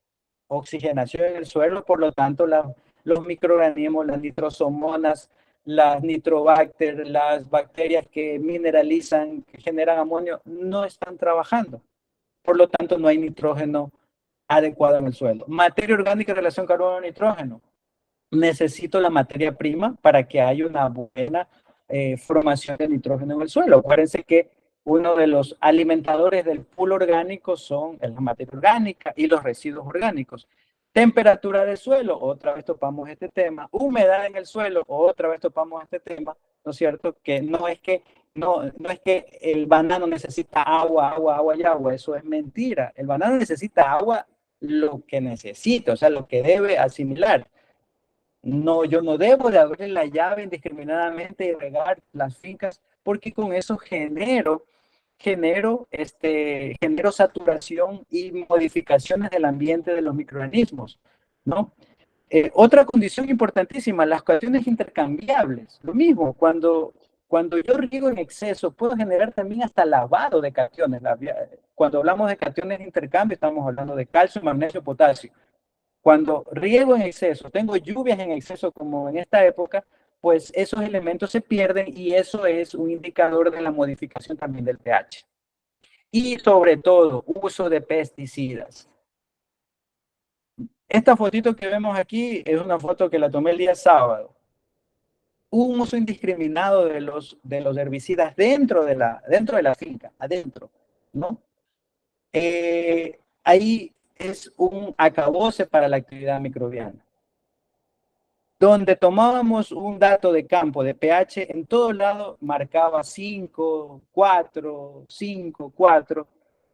oxigenación en el suelo, por lo tanto los microorganismos, las nitrosomonas, las nitrobacter, las bacterias que mineralizan, que generan amonio, no están trabajando. Por lo tanto, no hay nitrógeno adecuado en el suelo. Materia orgánica en relación carbono-nitrógeno. Necesito la materia prima para que haya una buena formación de nitrógeno en el suelo. Acuérdense que uno de los alimentadores del pool orgánico son la materia orgánica y los residuos orgánicos. Temperatura del suelo, otra vez topamos este tema. Humedad en el suelo, otra vez topamos este tema, ¿no es cierto? Que no es que el banano necesita agua, agua, agua y agua, eso es mentira. El banano necesita agua lo que necesita, o sea, lo que debe asimilar. No, yo no debo de abrir la llave indiscriminadamente y regar las fincas porque con eso genero saturación y modificaciones del ambiente de los microorganismos, ¿no? Otra condición importantísima, las cationes intercambiables. Lo mismo, cuando yo riego en exceso, puedo generar también hasta lavado de cationes. Cuando hablamos de cationes de intercambio, estamos hablando de calcio, magnesio, potasio. Cuando riego en exceso, tengo lluvias en exceso como en esta época, pues esos elementos se pierden y eso es un indicador de la modificación también del pH. Y sobre todo, uso de pesticidas. Esta fotito que vemos aquí es una foto que la tomé el día sábado. Un uso indiscriminado de los herbicidas dentro de la finca, adentro, ¿no? Ahí es un acabose para la actividad microbiana. Donde tomábamos un dato de campo de pH, en todo lado marcaba 5, 4, 5, 4,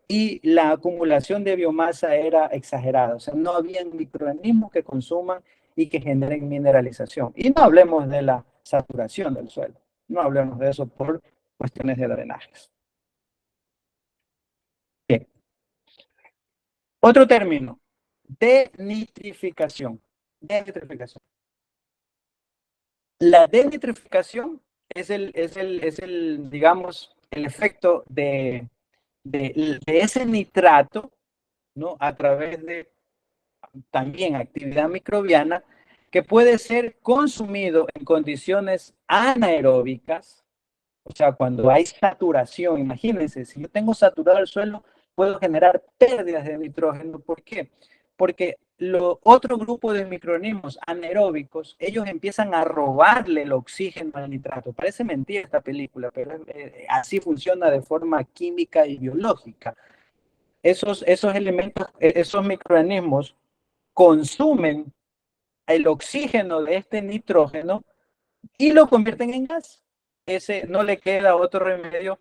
y la acumulación de biomasa era exagerada. O sea, no había microorganismos que consuman y que generen mineralización. Y no hablemos de la saturación del suelo. No hablemos de eso por cuestiones de drenajes. Bien. Otro término, denitrificación. Denitrificación. La denitrificación digamos, el efecto de ese nitrato, ¿no? A través de también actividad microbiana, que puede ser consumido en condiciones anaeróbicas, o sea, cuando hay saturación. Imagínense, si yo tengo saturado el suelo, puedo generar pérdidas de nitrógeno. ¿Por qué? Porque otro grupo de microorganismos anaeróbicos, ellos empiezan a robarle el oxígeno al nitrato. Parece mentira esta película, pero así funciona de forma química y biológica. Esos elementos, esos microorganismos consumen el oxígeno de este nitrógeno y lo convierten en gas. Ese no le queda otro remedio,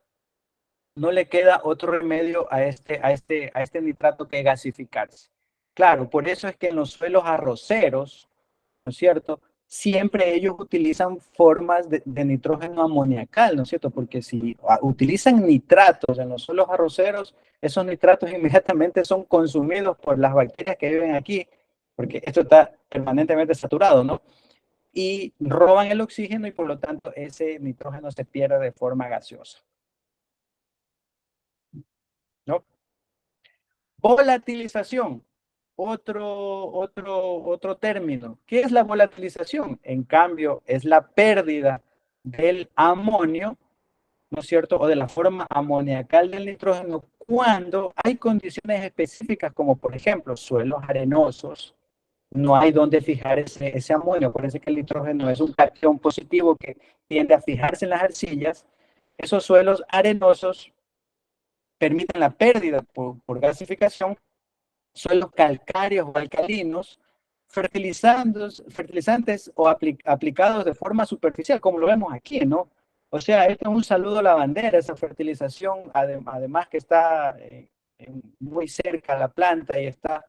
a este nitrato que gasificarse. Claro, por eso es que en los suelos arroceros, ¿no es cierto? Siempre ellos utilizan formas de nitrógeno amoniacal, ¿no es cierto? Porque si utilizan nitratos en los suelos arroceros, esos nitratos inmediatamente son consumidos por las bacterias que viven aquí, porque esto está permanentemente saturado, ¿no? Y roban el oxígeno y por lo tanto ese nitrógeno se pierde de forma gaseosa, ¿no? Volatilización, otro término. ¿Qué es la volatilización? En cambio, es la pérdida del amonio, ¿no es cierto? O de la forma amoniacal del nitrógeno cuando hay condiciones específicas como por ejemplo suelos arenosos, no hay donde fijar ese amonio. Parece que el nitrógeno es un cation positivo que tiende a fijarse en las arcillas. Esos suelos arenosos permiten la pérdida por gasificación. Suelos calcáreos o alcalinos, fertilizantes o aplicados de forma superficial, como lo vemos aquí, ¿no? O sea, esto es un saludo a la bandera, esa fertilización, además que está muy cerca a la planta y está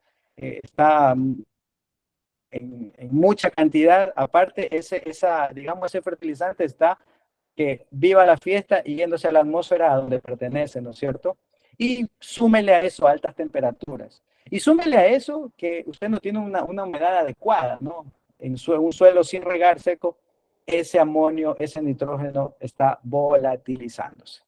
en mucha cantidad. Aparte, digamos, ese fertilizante está que viva la fiesta y yéndose a la atmósfera a donde pertenece, ¿no es cierto? Y súmele a eso altas temperaturas. Y súmele a eso que usted no tiene una humedad adecuada, ¿no? En un suelo sin regar seco, ese amonio, ese nitrógeno está volatilizándose.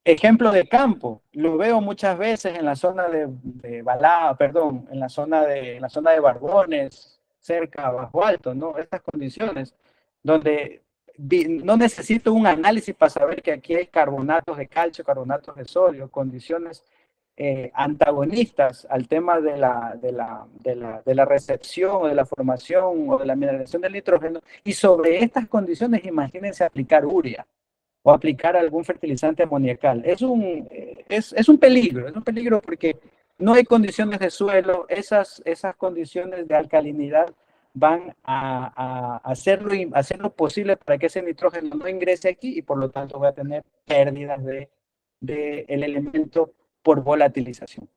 Ejemplo de campo, lo veo muchas veces en la zona de Balá, perdón, en la zona de Barbones, cerca, bajo alto, ¿no? Estas condiciones, donde no necesito un análisis para saber que aquí hay carbonatos de calcio, carbonatos de sodio, condiciones antagonistas al tema de la recepción o de la formación o de la mineralización del nitrógeno. Y sobre estas condiciones, imagínense aplicar urea. o aplicar algún fertilizante amoniacal. Es un peligro porque no hay condiciones de suelo, esas condiciones de alcalinidad van a hacer lo posible para que ese nitrógeno no ingrese aquí y por lo tanto va a tener pérdidas de el elemento por volatilización.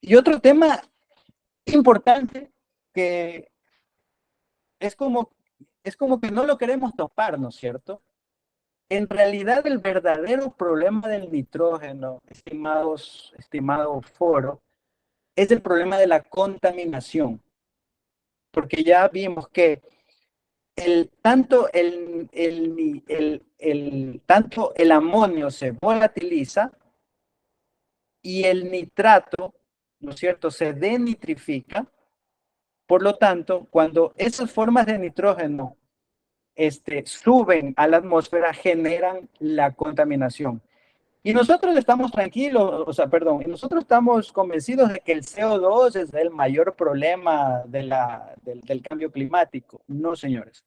Y otro tema importante que es como, es como que no lo queremos topar, ¿no es cierto? En realidad, el verdadero problema del nitrógeno, estimado foro, es el problema de la contaminación, porque ya vimos que tanto el amonio se volatiliza y el nitrato, ¿no es cierto?, se denitrifica. Por lo tanto, cuando esas formas de nitrógeno suben a la atmósfera, generan la contaminación. Y nosotros estamos tranquilos, o sea, perdón, y nosotros estamos convencidos de que el CO2 es el mayor problema del cambio climático. No, señores.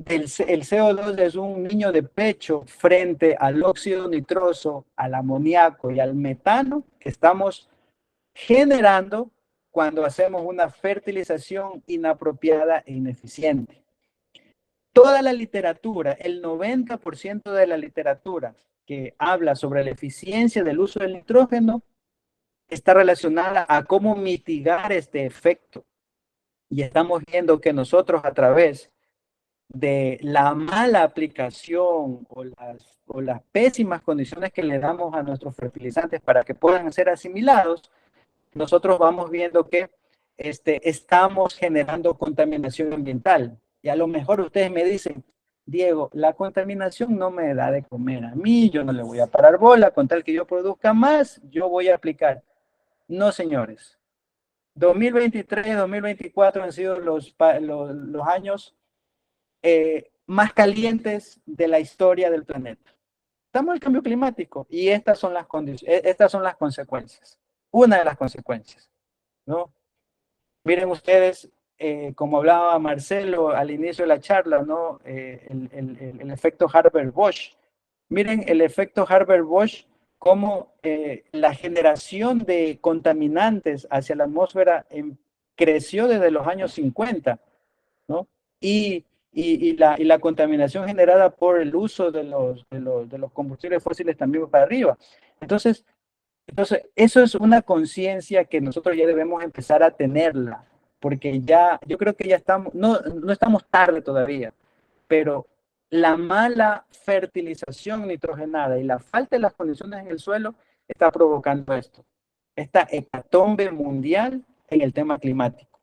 El CO2 es un niño de pecho frente al óxido nitroso, al amoníaco y al metano que estamos generando cuando hacemos una fertilización inapropiada e ineficiente. Toda la literatura, el 90% de la literatura que habla sobre la eficiencia del uso del nitrógeno está relacionada a cómo mitigar este efecto. Y estamos viendo que nosotros a través de la mala aplicación o las pésimas condiciones que le damos a nuestros fertilizantes para que puedan ser asimilados, nosotros vamos viendo que estamos generando contaminación ambiental. Y a lo mejor ustedes me dicen, Diego, la contaminación no me da de comer a mí, yo no le voy a parar bola, con tal que yo produzca más, yo voy a aplicar. No, señores. 2023, 2024 han sido los años más calientes de la historia del planeta. Estamos en el cambio climático y estas son las consecuencias. Una de las consecuencias, ¿no? Miren ustedes, como hablaba Marcelo al inicio de la charla, ¿no? El efecto Haber-Bosch. Miren el efecto Haber-Bosch, cómo la generación de contaminantes hacia la atmósfera creció desde los años 50, ¿no? Y la contaminación generada por el uso de los combustibles fósiles también va para arriba. Entonces, eso es una conciencia que nosotros ya debemos empezar a tenerla, porque ya, yo creo que ya estamos, no estamos tarde todavía, pero la mala fertilización nitrogenada y la falta de las condiciones en el suelo está provocando esto, esta hecatombe mundial en el tema climático.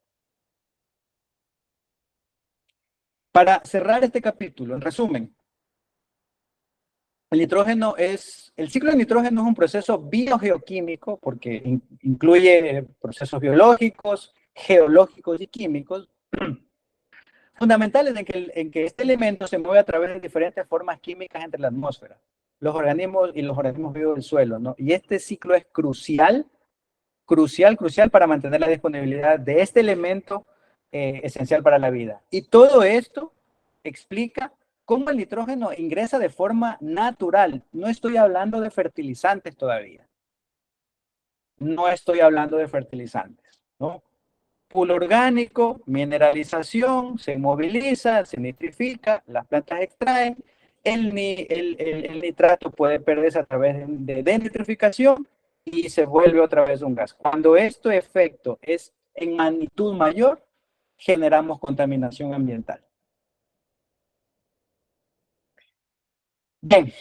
Para cerrar este capítulo, en resumen, el ciclo de nitrógeno es un proceso biogeoquímico porque incluye procesos biológicos, geológicos y químicos fundamentales en que este elemento se mueve a través de diferentes formas químicas entre la atmósfera, los organismos y los organismos vivos del suelo, ¿no? Y este ciclo es crucial para mantener la disponibilidad de este elemento esencial para la vida. Y todo esto explica cómo el nitrógeno ingresa de forma natural. No estoy hablando de fertilizantes todavía. No estoy hablando de fertilizantes, ¿no? Pool orgánico, mineralización, se moviliza, se nitrifica, las plantas extraen, el nitrato puede perderse a través de denitrificación y se vuelve otra vez un gas. Cuando este efecto es en magnitud mayor, generamos contaminación ambiental. Bien,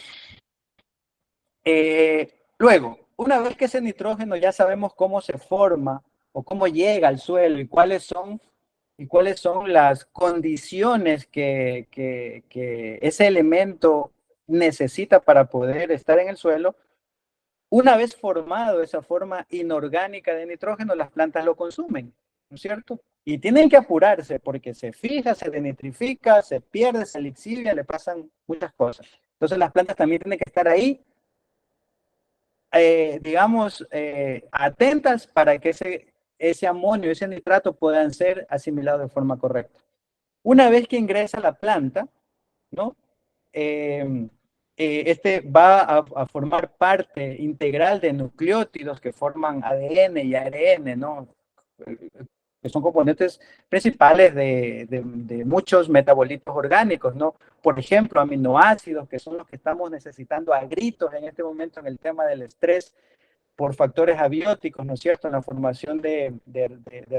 luego, una vez que ese nitrógeno ya sabemos cómo se forma o cómo llega al suelo y cuáles son las condiciones que ese elemento necesita para poder estar en el suelo. Una vez formado esa forma inorgánica de nitrógeno, las plantas lo consumen, ¿no es cierto? Y tienen que apurarse porque se fija, se denitrifica, se pierde, se lixivia, le pasan muchas cosas. Entonces las plantas también tienen que estar ahí, digamos, atentas para que ese amonio, ese nitrato puedan ser asimilados de forma correcta. Una vez que ingresa a la planta, ¿no? Este va a formar parte integral de nucleótidos que forman ADN y ARN, ¿no? Que son componentes principales de muchos metabolitos orgánicos, ¿no? Por ejemplo, aminoácidos, que son los que estamos necesitando a gritos en este momento en el tema del estrés, por factores abióticos, ¿no es cierto?, en la formación de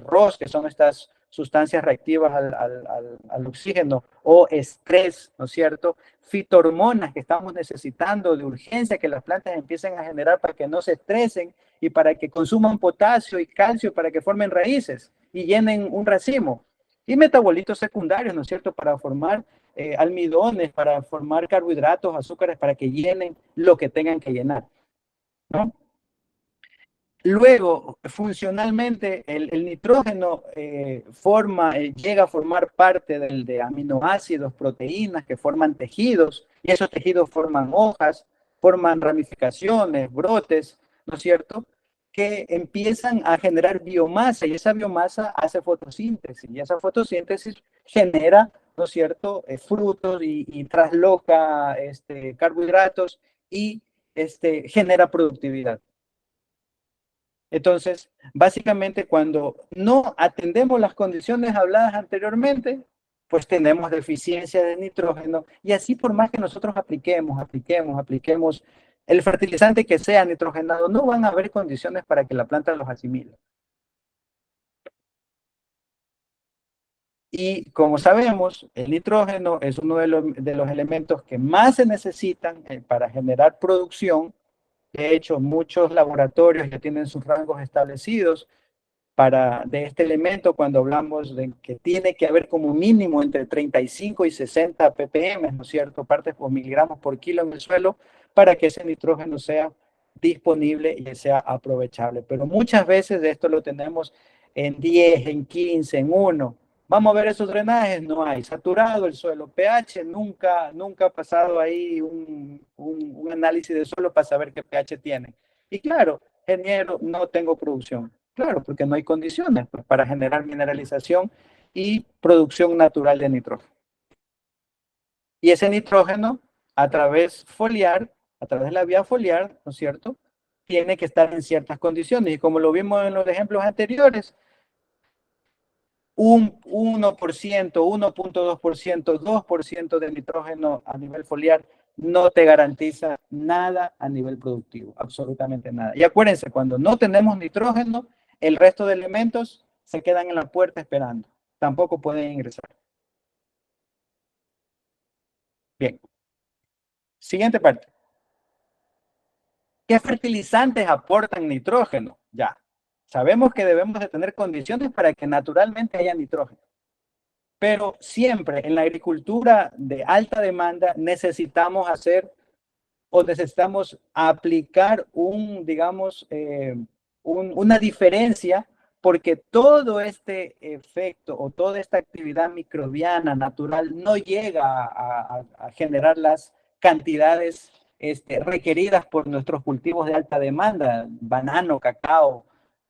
ROS, que son estas sustancias reactivas al oxígeno, o estrés, ¿no es cierto?, fitohormonas que estamos necesitando de urgencia que las plantas empiecen a generar para que no se estresen y para que consuman potasio y calcio para que formen raíces y llenen un racimo. Y metabolitos secundarios, ¿no es cierto?, para formar almidones, para formar carbohidratos, azúcares, para que llenen lo que tengan que llenar, ¿no? Luego, funcionalmente, el nitrógeno llega a formar parte de aminoácidos, proteínas que forman tejidos, y esos tejidos forman hojas, forman ramificaciones, brotes, ¿no es cierto?, que empiezan a generar biomasa, y esa biomasa hace fotosíntesis, y esa fotosíntesis genera, ¿no es cierto?, frutos y trasloca carbohidratos y genera productividad. Entonces, básicamente cuando no atendemos las condiciones habladas anteriormente, pues tenemos deficiencia de nitrógeno y así por más que nosotros apliquemos el fertilizante que sea nitrogenado, no van a haber condiciones para que la planta los asimile. Y como sabemos, el nitrógeno es uno de los elementos que más se necesitan para generar producción. De hecho, muchos laboratorios ya tienen sus rangos establecidos de este elemento cuando hablamos de que tiene que haber como mínimo entre 35 y 60 ppm, ¿no es cierto?, partes por miligramos por kilo en el suelo para que ese nitrógeno sea disponible y sea aprovechable. Pero muchas veces de esto lo tenemos en 10, en 15, en 1. Vamos a ver esos drenajes, no hay. Saturado el suelo, pH, nunca ha pasado ahí un análisis de suelo para saber qué pH tiene. Y claro, ingeniero, no tengo producción. Claro, porque no hay condiciones pues, para generar mineralización y producción natural de nitrógeno. Y ese nitrógeno, a través foliar, a través de la vía foliar, ¿no es cierto?, tiene que estar en ciertas condiciones. Y como lo vimos en los ejemplos anteriores, un 1%, 1.2%, 2% de nitrógeno a nivel foliar no te garantiza nada a nivel productivo, absolutamente nada. Y acuérdense, cuando no tenemos nitrógeno, el resto de elementos se quedan en la puerta esperando. Tampoco pueden ingresar. Bien. Siguiente parte. ¿Qué fertilizantes aportan nitrógeno? Ya. Sabemos que debemos de tener condiciones para que naturalmente haya nitrógeno. Pero siempre en la agricultura de alta demanda necesitamos aplicar una diferencia porque todo este efecto o toda esta actividad microbiana natural no llega a generar las cantidades requeridas por nuestros cultivos de alta demanda, banano, cacao,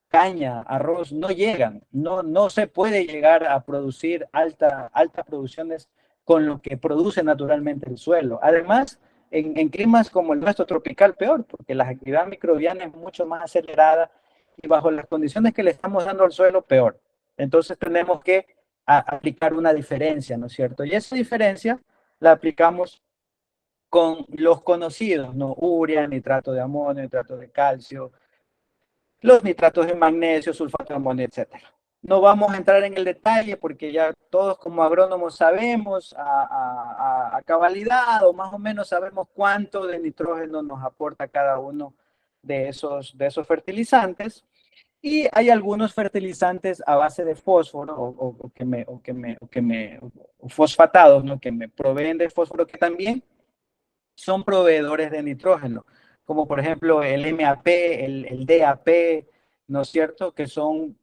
caña, arroz, no llegan, no se puede llegar a producir altas producciones con lo que produce naturalmente el suelo. Además, en climas como el nuestro tropical, peor, porque la actividad microbiana es mucho más acelerada y bajo las condiciones que le estamos dando al suelo, peor. Entonces tenemos que aplicar una diferencia, ¿no es cierto? Y esa diferencia la aplicamos con los conocidos, ¿no? Urea, nitrato de amonio, nitrato de calcio, los nitratos de magnesio, sulfato de amonio, etcétera. No vamos a entrar en el detalle porque ya todos como agrónomos sabemos a cabalidad o más o menos sabemos cuánto de nitrógeno nos aporta cada uno de esos fertilizantes. Y hay algunos fertilizantes a base de fósforo o fosfatados, ¿no?, que me proveen de fósforo que también son proveedores de nitrógeno, como por ejemplo el MAP, el DAP, ¿no es cierto?, que son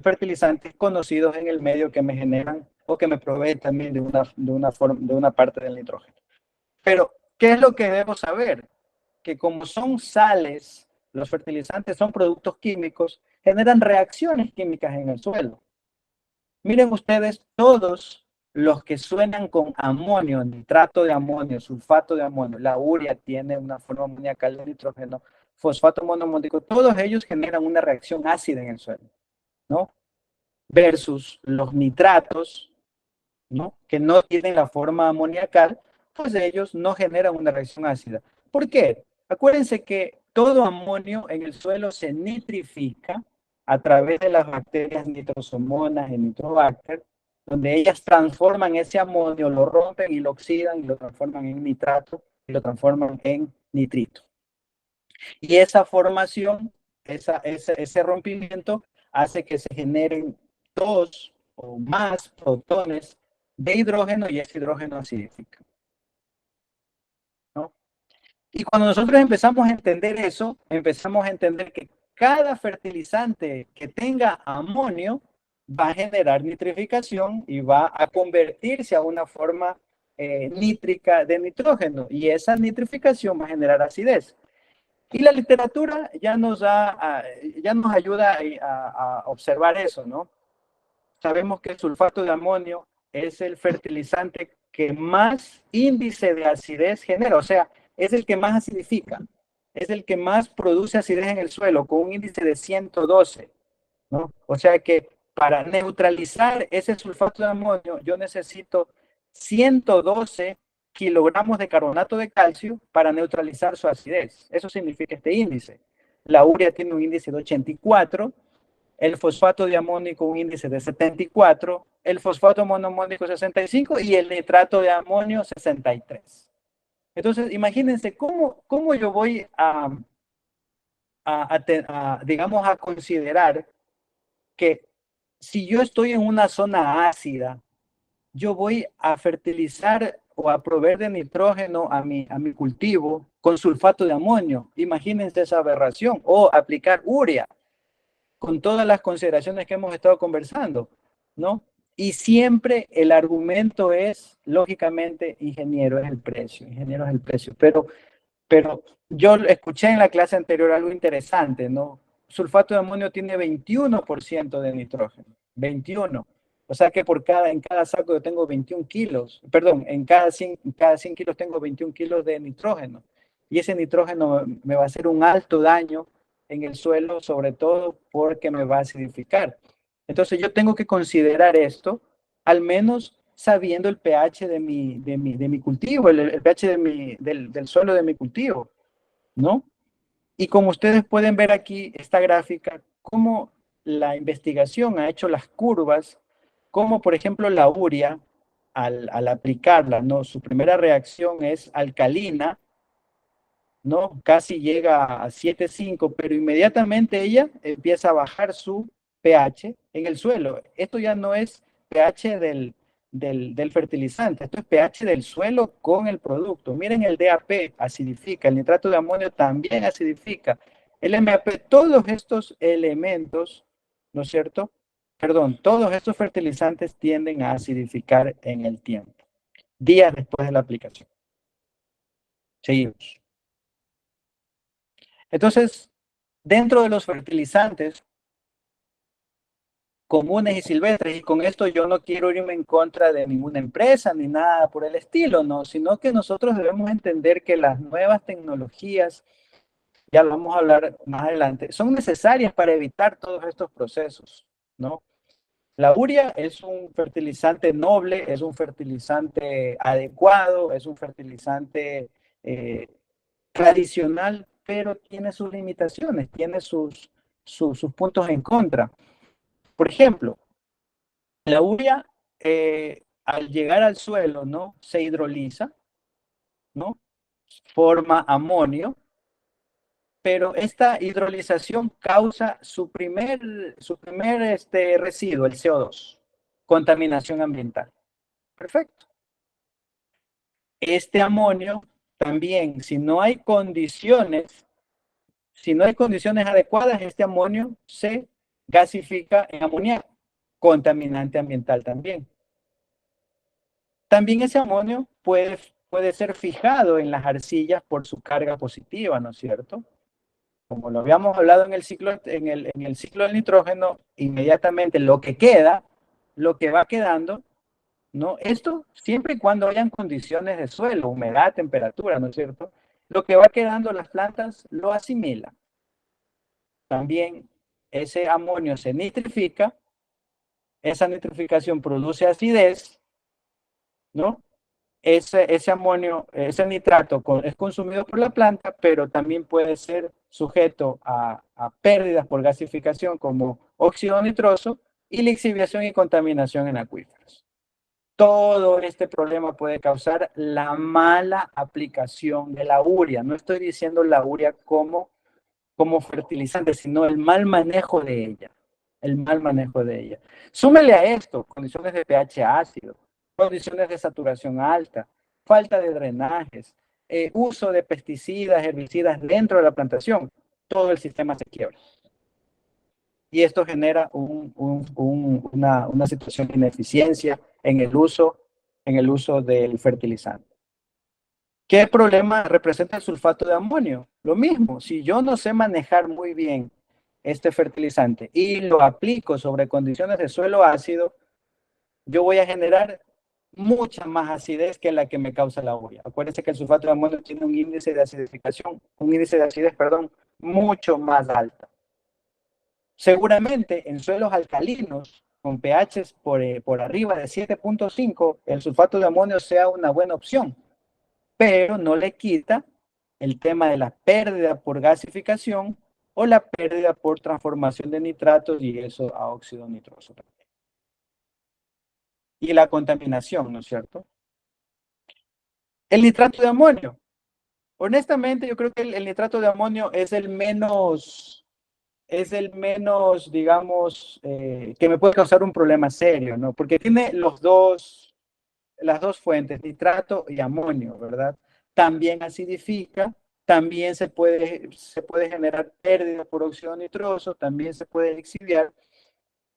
fertilizantes conocidos en el medio que me generan o que me proveen también de una parte del nitrógeno. Pero, ¿qué es lo que debo saber? Que como son sales, los fertilizantes son productos químicos, generan reacciones químicas en el suelo. Miren ustedes, todos los que suenan con amonio, nitrato de amonio, sulfato de amonio, la urea tiene una forma amoniacal de nitrógeno, fosfato monoamónico, todos ellos generan una reacción ácida en el suelo, ¿no? Versus los nitratos, ¿no? Que no tienen la forma amoniacal, pues ellos no generan una reacción ácida. ¿Por qué? Acuérdense que todo amonio en el suelo se nitrifica a través de las bacterias nitrosomonas y nitrobacter, donde ellas transforman ese amonio, lo rompen y lo oxidan y lo transforman en nitrato y lo transforman en nitrito. Y esa formación, ese rompimiento hace que se generen dos o más protones de hidrógeno y ese hidrógeno acidifica, ¿no? Y cuando nosotros empezamos a entender eso, empezamos a entender que cada fertilizante que tenga amonio va a generar nitrificación y va a convertirse a una forma nítrica de nitrógeno. Y esa nitrificación va a generar acidez. Y la literatura ya nos ayuda a observar eso, ¿no? Sabemos que el sulfato de amonio es el fertilizante que más índice de acidez genera, o sea, es el que más acidifica, es el que más produce acidez en el suelo, con un índice de 112, ¿no? O sea que para neutralizar ese sulfato de amonio, yo necesito 112 kilogramos de carbonato de calcio para neutralizar su acidez. Eso significa este índice. La urea tiene un índice de 84, el fosfato diamónico un índice de 74, el fosfato monoamónico 65 y el nitrato de amonio 63. Entonces, imagínense cómo yo voy digamos, a considerar que si yo estoy en una zona ácida, yo voy a fertilizar o a proveer de nitrógeno a mi cultivo con sulfato de amonio. Imagínense esa aberración. O aplicar urea con todas las consideraciones que hemos estado conversando, ¿no? Y siempre el argumento es, lógicamente, ingeniero es el precio, ingeniero es el precio. Pero yo escuché en la clase anterior algo interesante, ¿no? Sulfato de amonio tiene 21% de nitrógeno, 21. O sea que en cada saco yo tengo 21 kilos, perdón, en cada 100 kilos tengo 21 kilos de nitrógeno. Y ese nitrógeno me va a hacer un alto daño en el suelo, sobre todo porque me va a acidificar. Entonces yo tengo que considerar esto, al menos sabiendo el pH de mi cultivo, el pH del suelo de mi cultivo, ¿no? Y como ustedes pueden ver aquí, esta gráfica, cómo la investigación ha hecho las curvas, como por ejemplo la urea, al aplicarla, ¿no? Su primera reacción es alcalina, ¿no? Casi llega a 7,5, pero inmediatamente ella empieza a bajar su pH en el suelo. Esto ya no es pH del fertilizante, esto es pH del suelo con el producto. Miren el DAP, acidifica, el nitrato de amonio también acidifica. El MAP, todos estos elementos, ¿no es cierto? Perdón, todos estos fertilizantes tienden a acidificar en el tiempo, días después de la aplicación. Seguimos. Entonces, dentro de los fertilizantes comunes y silvestres, y con esto yo no quiero irme en contra de ninguna empresa ni nada por el estilo, no, sino que nosotros debemos entender que las nuevas tecnologías, ya lo vamos a hablar más adelante, son necesarias para evitar todos estos procesos, ¿no? La urea es un fertilizante noble, es un fertilizante adecuado, es un fertilizante tradicional, pero tiene sus limitaciones, tiene sus puntos en contra. Por ejemplo, la urea al llegar al suelo, ¿no? Se hidroliza, ¿no? Forma amonio, pero esta hidrolización causa su primer residuo, el CO2, contaminación ambiental. Perfecto. Este amonio también, si no hay condiciones adecuadas, este amonio se gasifica en amoníaco, contaminante ambiental también. También ese amonio puede ser fijado en las arcillas por su carga positiva, ¿no es cierto? Como lo habíamos hablado en el ciclo del nitrógeno, inmediatamente lo que va quedando ¿no? Esto siempre y cuando hayan condiciones de suelo, humedad, temperatura, ¿no es cierto? Lo que va quedando las plantas lo asimilan. También ese amonio se nitrifica, esa nitrificación produce acidez, ¿no? Ese amonio, ese nitrato es consumido por la planta, pero también puede ser sujeto a pérdidas por gasificación como óxido nitroso y lixiviación y contaminación en acuíferos. Todo este problema puede causar la mala aplicación de la urea. No estoy diciendo la urea como fertilizante, sino el mal manejo de ella. El mal manejo de ella. Súmele a esto condiciones de pH ácido, condiciones de saturación alta, falta de drenajes, uso de pesticidas, herbicidas dentro de la plantación. Todo el sistema se quiebra. Y esto genera una situación de ineficiencia en el uso del fertilizante. ¿Qué problema representa el sulfato de amonio? Lo mismo, si yo no sé manejar muy bien este fertilizante y lo aplico sobre condiciones de suelo ácido, yo voy a generar mucha más acidez que la que me causa la urea. Acuérdense que el sulfato de amonio tiene un índice de acidificación, un índice de acidez, perdón, mucho más alto. Seguramente en suelos alcalinos con pHs por arriba de 7.5, el sulfato de amonio sea una buena opción, pero no le quita el tema de la pérdida por gasificación o la pérdida por transformación de nitratos y eso a óxido nitroso. Y la contaminación, ¿no es cierto? El nitrato de amonio. Honestamente, yo creo que el nitrato de amonio es el menos, digamos, que me puede causar un problema serio, ¿no? Porque tiene las dos fuentes, nitrato y amonio, ¿verdad? También acidifica, también se puede generar pérdida por óxido nitroso, también se puede lixiviar,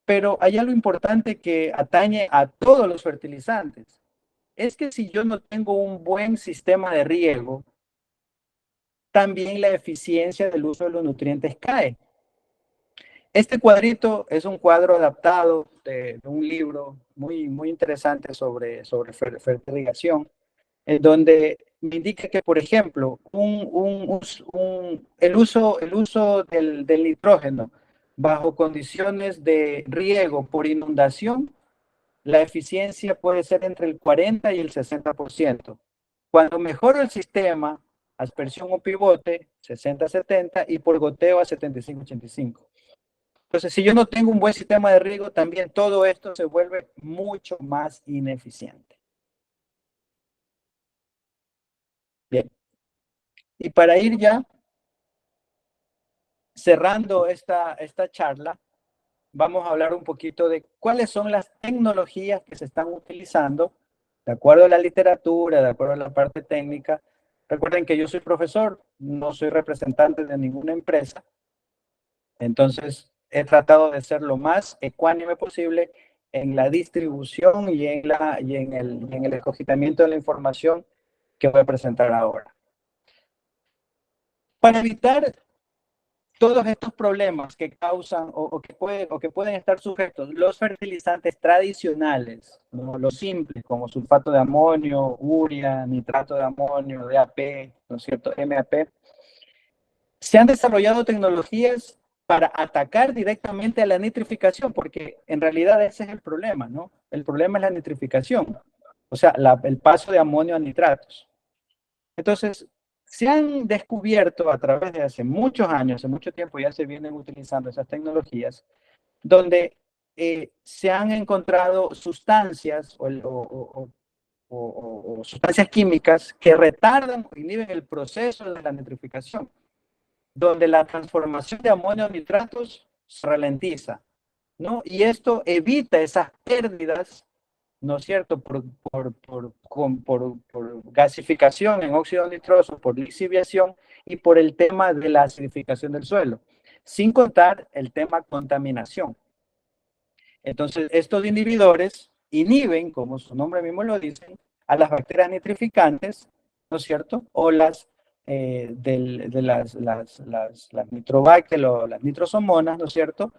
pero hay algo importante que atañe a todos los fertilizantes. Es que si yo no tengo un buen sistema de riego, también la eficiencia del uso de los nutrientes cae. Este cuadrito es un cuadro adaptado de un libro muy interesante sobre fertilización, en donde me indica que, por ejemplo, el uso del nitrógeno bajo condiciones de riego por inundación, la eficiencia puede ser entre el 40 y el 60%. Cuando mejora el sistema, aspersión o pivote, 60-70, y por goteo a 75-85. Entonces, si yo no tengo un buen sistema de riego, también todo esto se vuelve mucho más ineficiente. Bien, y para ir ya cerrando esta charla, vamos a hablar un poquito de cuáles son las tecnologías que se están utilizando, de acuerdo a la literatura, de acuerdo a la parte técnica. Recuerden que yo soy profesor, no soy representante de ninguna empresa, entonces he tratado de ser lo más ecuánime posible en la distribución en el escogitamiento de la información que voy a presentar ahora. Para evitar todos estos problemas que causan o que pueden estar sujetos los fertilizantes tradicionales, ¿no? Los simples, como sulfato de amonio, urea, nitrato de amonio, DAP, ¿no es cierto?, MAP, se han desarrollado tecnologías para atacar directamente a la nitrificación, porque en realidad ese es el problema, ¿no? El problema es la nitrificación, o sea, el paso de amonio a nitratos. Entonces, se han descubierto a través de hace muchos años, hace mucho tiempo ya se vienen utilizando esas tecnologías, donde se han encontrado sustancias o sustancias químicas que retardan o inhiben el proceso de la nitrificación, donde la transformación de amonio a nitratos se ralentiza, ¿no? Y esto evita esas pérdidas, ¿no es cierto?, por gasificación en óxido nitroso, por lixiviación y por el tema de la acidificación del suelo, sin contar el tema contaminación. Entonces, estos inhibidores inhiben, como su nombre mismo lo dice, a las bacterias nitrificantes, ¿no es cierto?, o de las nitrobacterias o las nitrosomonas, ¿no es cierto?,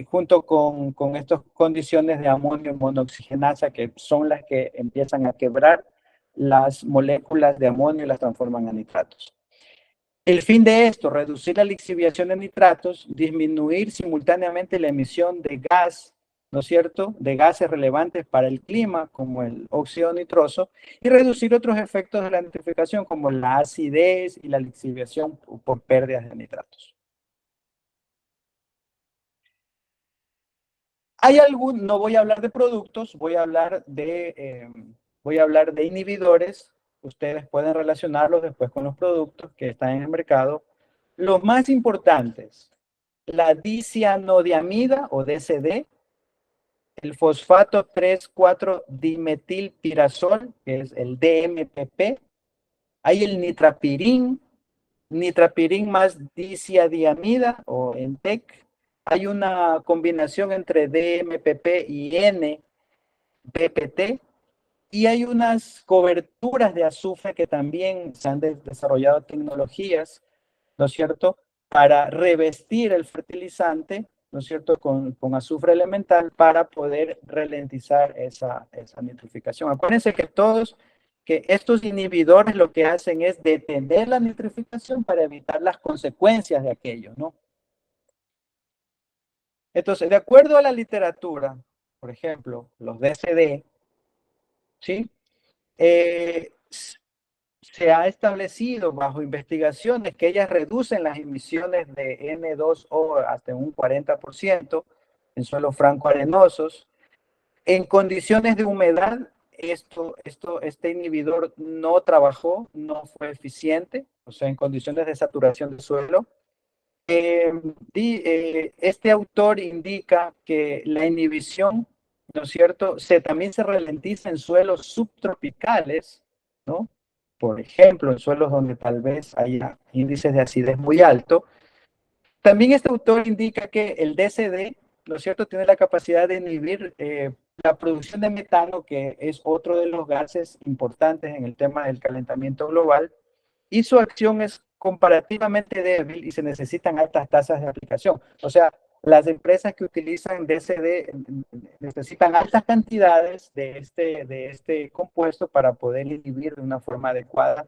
junto con estas condiciones de amonio monooxigenasa, que son las que empiezan a quebrar las moléculas de amonio y las transforman en nitratos. El fin de esto, reducir la lixiviación de nitratos, disminuir simultáneamente la emisión de gas, ¿no es cierto?, de gases relevantes para el clima, como el óxido nitroso, y reducir otros efectos de la nitrificación, como la acidez y la lixiviación por pérdidas de nitratos. No voy a hablar de productos, voy a hablar de inhibidores. Ustedes pueden relacionarlos después con los productos que están en el mercado. Los más importantes, la dicianodiamida o DCD, el fosfato 3,4-dimetilpirazol, que es el DMPP. Hay el nitrapirín más diciadiamida o ENTEC. Hay una combinación entre DMPP y NPPT. Y hay unas coberturas de azufre que también se han desarrollado tecnologías, ¿no es cierto?, para revestir el fertilizante, ¿no es cierto?, con azufre elemental para poder ralentizar esa nitrificación. Acuérdense que estos inhibidores lo que hacen es detener la nitrificación para evitar las consecuencias de aquello, ¿no? Entonces, de acuerdo a la literatura, por ejemplo, los DCD, ¿sí?, se ha establecido bajo investigaciones que ellas reducen las emisiones de N2O hasta un 40% en suelos franco-arenosos. En condiciones de humedad, este inhibidor no trabajó, no fue eficiente, o sea, en condiciones de saturación del suelo. Este autor indica que la inhibición, ¿no es cierto?, también se ralentiza en suelos subtropicales, ¿no? Por ejemplo, en suelos donde tal vez haya índices de acidez muy alto. También este autor indica que el DCD, ¿no es cierto?, tiene la capacidad de inhibir la producción de metano, que es otro de los gases importantes en el tema del calentamiento global, y su acción es comparativamente débil y se necesitan altas tasas de aplicación. O sea, las empresas que utilizan DCD necesitan altas cantidades de este compuesto para poder inhibir de una forma adecuada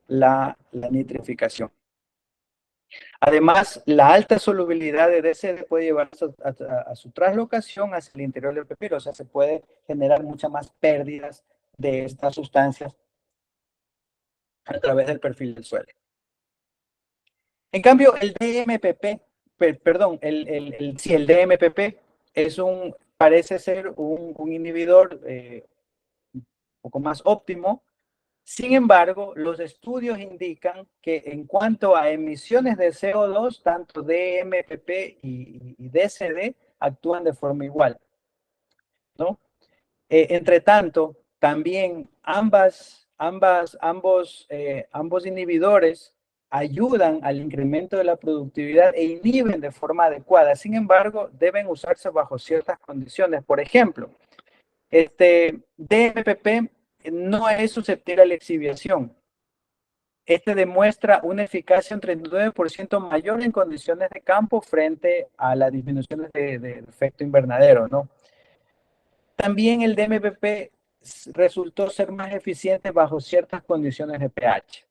la nitrificación. Además, la alta solubilidad de DCD puede llevar a su traslocación hacia el interior del pepino, o sea, se puede generar muchas más pérdidas de estas sustancias a través del perfil del suelo. En cambio, el DMPP, perdón, el DMPP parece ser un inhibidor un poco más óptimo. Sin embargo, los estudios indican que en cuanto a emisiones de CO2, tanto DMPP y DCD actúan de forma igual, ¿no? Entre tanto, también ambos inhibidores ayudan al incremento de la productividad e inhiben de forma adecuada. Sin embargo, deben usarse bajo ciertas condiciones. Por ejemplo, DMPP no es susceptible a la exhibición. Demuestra una eficacia un 39% mayor en condiciones de campo frente a las disminuciones de efecto invernadero, ¿no? También el DMPP resultó ser más eficiente bajo ciertas condiciones de pH.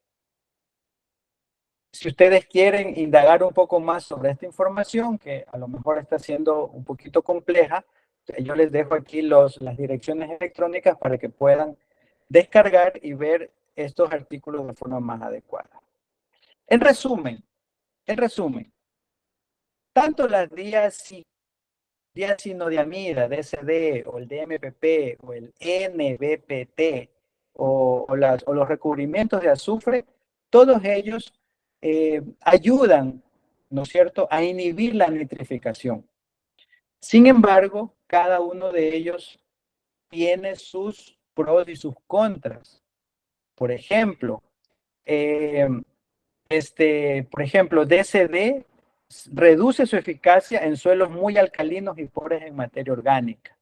Si ustedes quieren indagar un poco más sobre esta información, que a lo mejor está siendo un poquito compleja, yo les dejo aquí las direcciones electrónicas para que puedan descargar y ver estos artículos de forma más adecuada. En resumen, tanto las diacinodiamida, DCD, o el DMPP, o el NBPT, o los recubrimientos de azufre, todos ellos ayudan, ¿no es cierto?, a inhibir la nitrificación. Sin embargo, cada uno de ellos tiene sus pros y sus contras. Por ejemplo, DCD reduce su eficacia en suelos muy alcalinos y pobres en materia orgánica.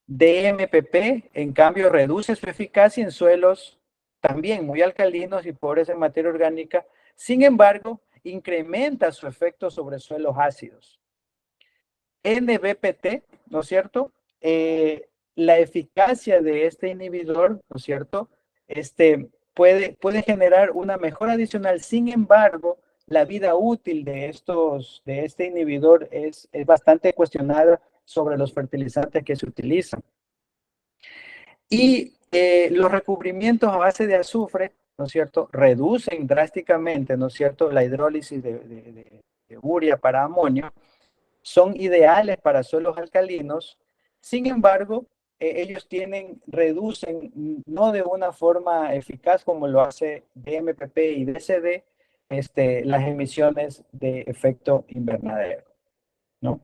DMPP, en cambio, reduce su eficacia en suelos también muy alcalinos y pobres en materia orgánica. Sin embargo, incrementa su efecto sobre suelos ácidos. NBPT, ¿no es cierto? La eficacia de este inhibidor, ¿no es cierto? Puede generar una mejora adicional. Sin embargo, la vida útil de este inhibidor es bastante cuestionada sobre los fertilizantes que se utilizan. Y los recubrimientos a base de azufre, ¿no es cierto?, reducen drásticamente, ¿no es cierto?, la hidrólisis de urea para amonio. Son ideales para suelos alcalinos. Sin embargo, ellos reducen, no de una forma eficaz como lo hace DMPP y DCD, las emisiones de efecto invernadero, ¿no?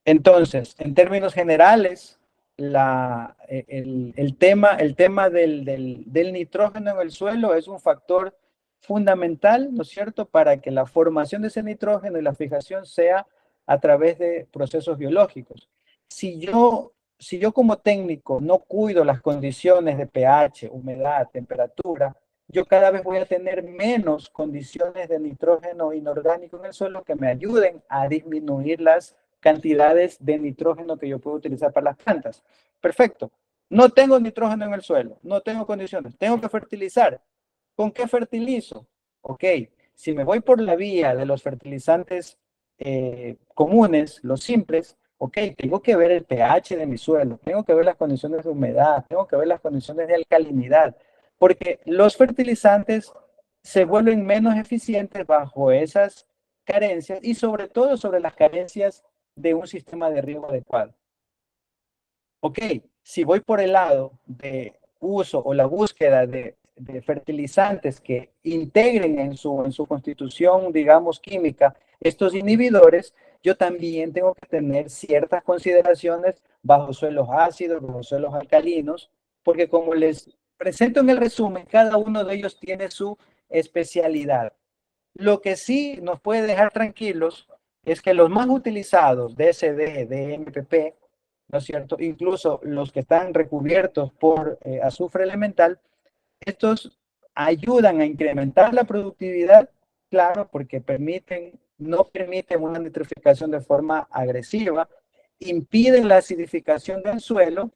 Entonces, en términos generales, el tema del nitrógeno en el suelo es un factor fundamental, ¿no es cierto?, para que la formación de ese nitrógeno y la fijación sea a través de procesos biológicos. Si yo como técnico no cuido las condiciones de pH, humedad, temperatura, yo cada vez voy a tener menos condiciones de nitrógeno inorgánico en el suelo que me ayuden a disminuir las cantidades de nitrógeno que yo puedo utilizar para las plantas. Perfecto. No tengo nitrógeno en el suelo, no tengo condiciones, tengo que fertilizar. ¿Con qué fertilizo? Ok, si me voy por la vía de los fertilizantes comunes, los simples, ok, tengo que ver el pH de mi suelo, tengo que ver las condiciones de humedad, tengo que ver las condiciones de alcalinidad, porque los fertilizantes se vuelven menos eficientes bajo esas carencias y sobre todo sobre las carencias de un sistema de riego adecuado. Ok, si voy por el lado de uso o la búsqueda de fertilizantes que integren en su constitución, digamos, química, estos inhibidores, yo también tengo que tener ciertas consideraciones bajo suelos ácidos, bajo suelos alcalinos, porque como les presento en el resumen, cada uno de ellos tiene su especialidad. Lo que sí nos puede dejar tranquilos es que los más utilizados, DSD, DMPP, ¿no es cierto? Incluso los que están recubiertos por azufre elemental, estos ayudan a incrementar la productividad, claro, porque no permiten una nitrificación de forma agresiva, impiden la acidificación del suelo,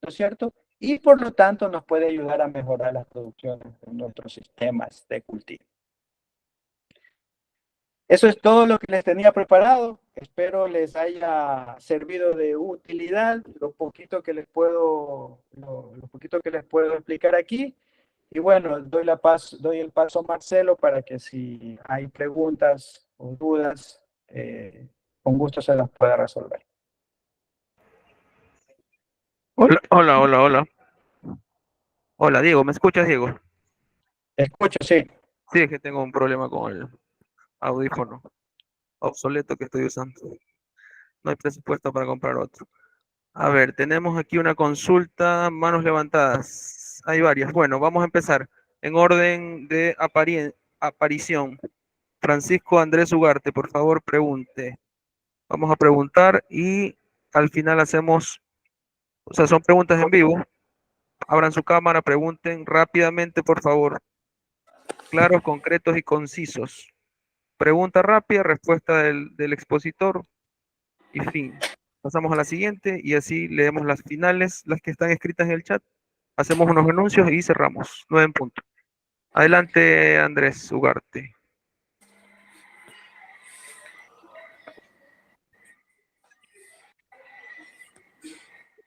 ¿no es cierto? Y por lo tanto nos puede ayudar a mejorar las producciones de nuestros sistemas de cultivo. Eso es todo lo que les tenía preparado. Espero les haya servido de utilidad lo poquito que les puedo explicar aquí. Y bueno, doy el paso a Marcelo para que si hay preguntas o dudas, con gusto se las pueda resolver. Hola, hola, hola, hola. Hola, Diego, ¿me escuchas, Diego? Escucho, sí. Sí, es que tengo un problema con el audífono obsoleto que estoy usando. No hay presupuesto para comprar otro. A ver, tenemos aquí una consulta, manos levantadas. Hay varias. Bueno, vamos a empezar en orden de aparición. Francisco Andrés Ugarte, por favor, pregunte. Vamos a preguntar y al final hacemos, o sea, son preguntas en vivo. Abran su cámara, pregunten rápidamente, por favor. Claros, concretos y concisos. Pregunta rápida, respuesta del expositor y fin. Pasamos a la siguiente y así leemos las finales, las que están escritas en el chat. Hacemos unos anuncios y cerramos. 9 en punto. Adelante, Andrés Ugarte.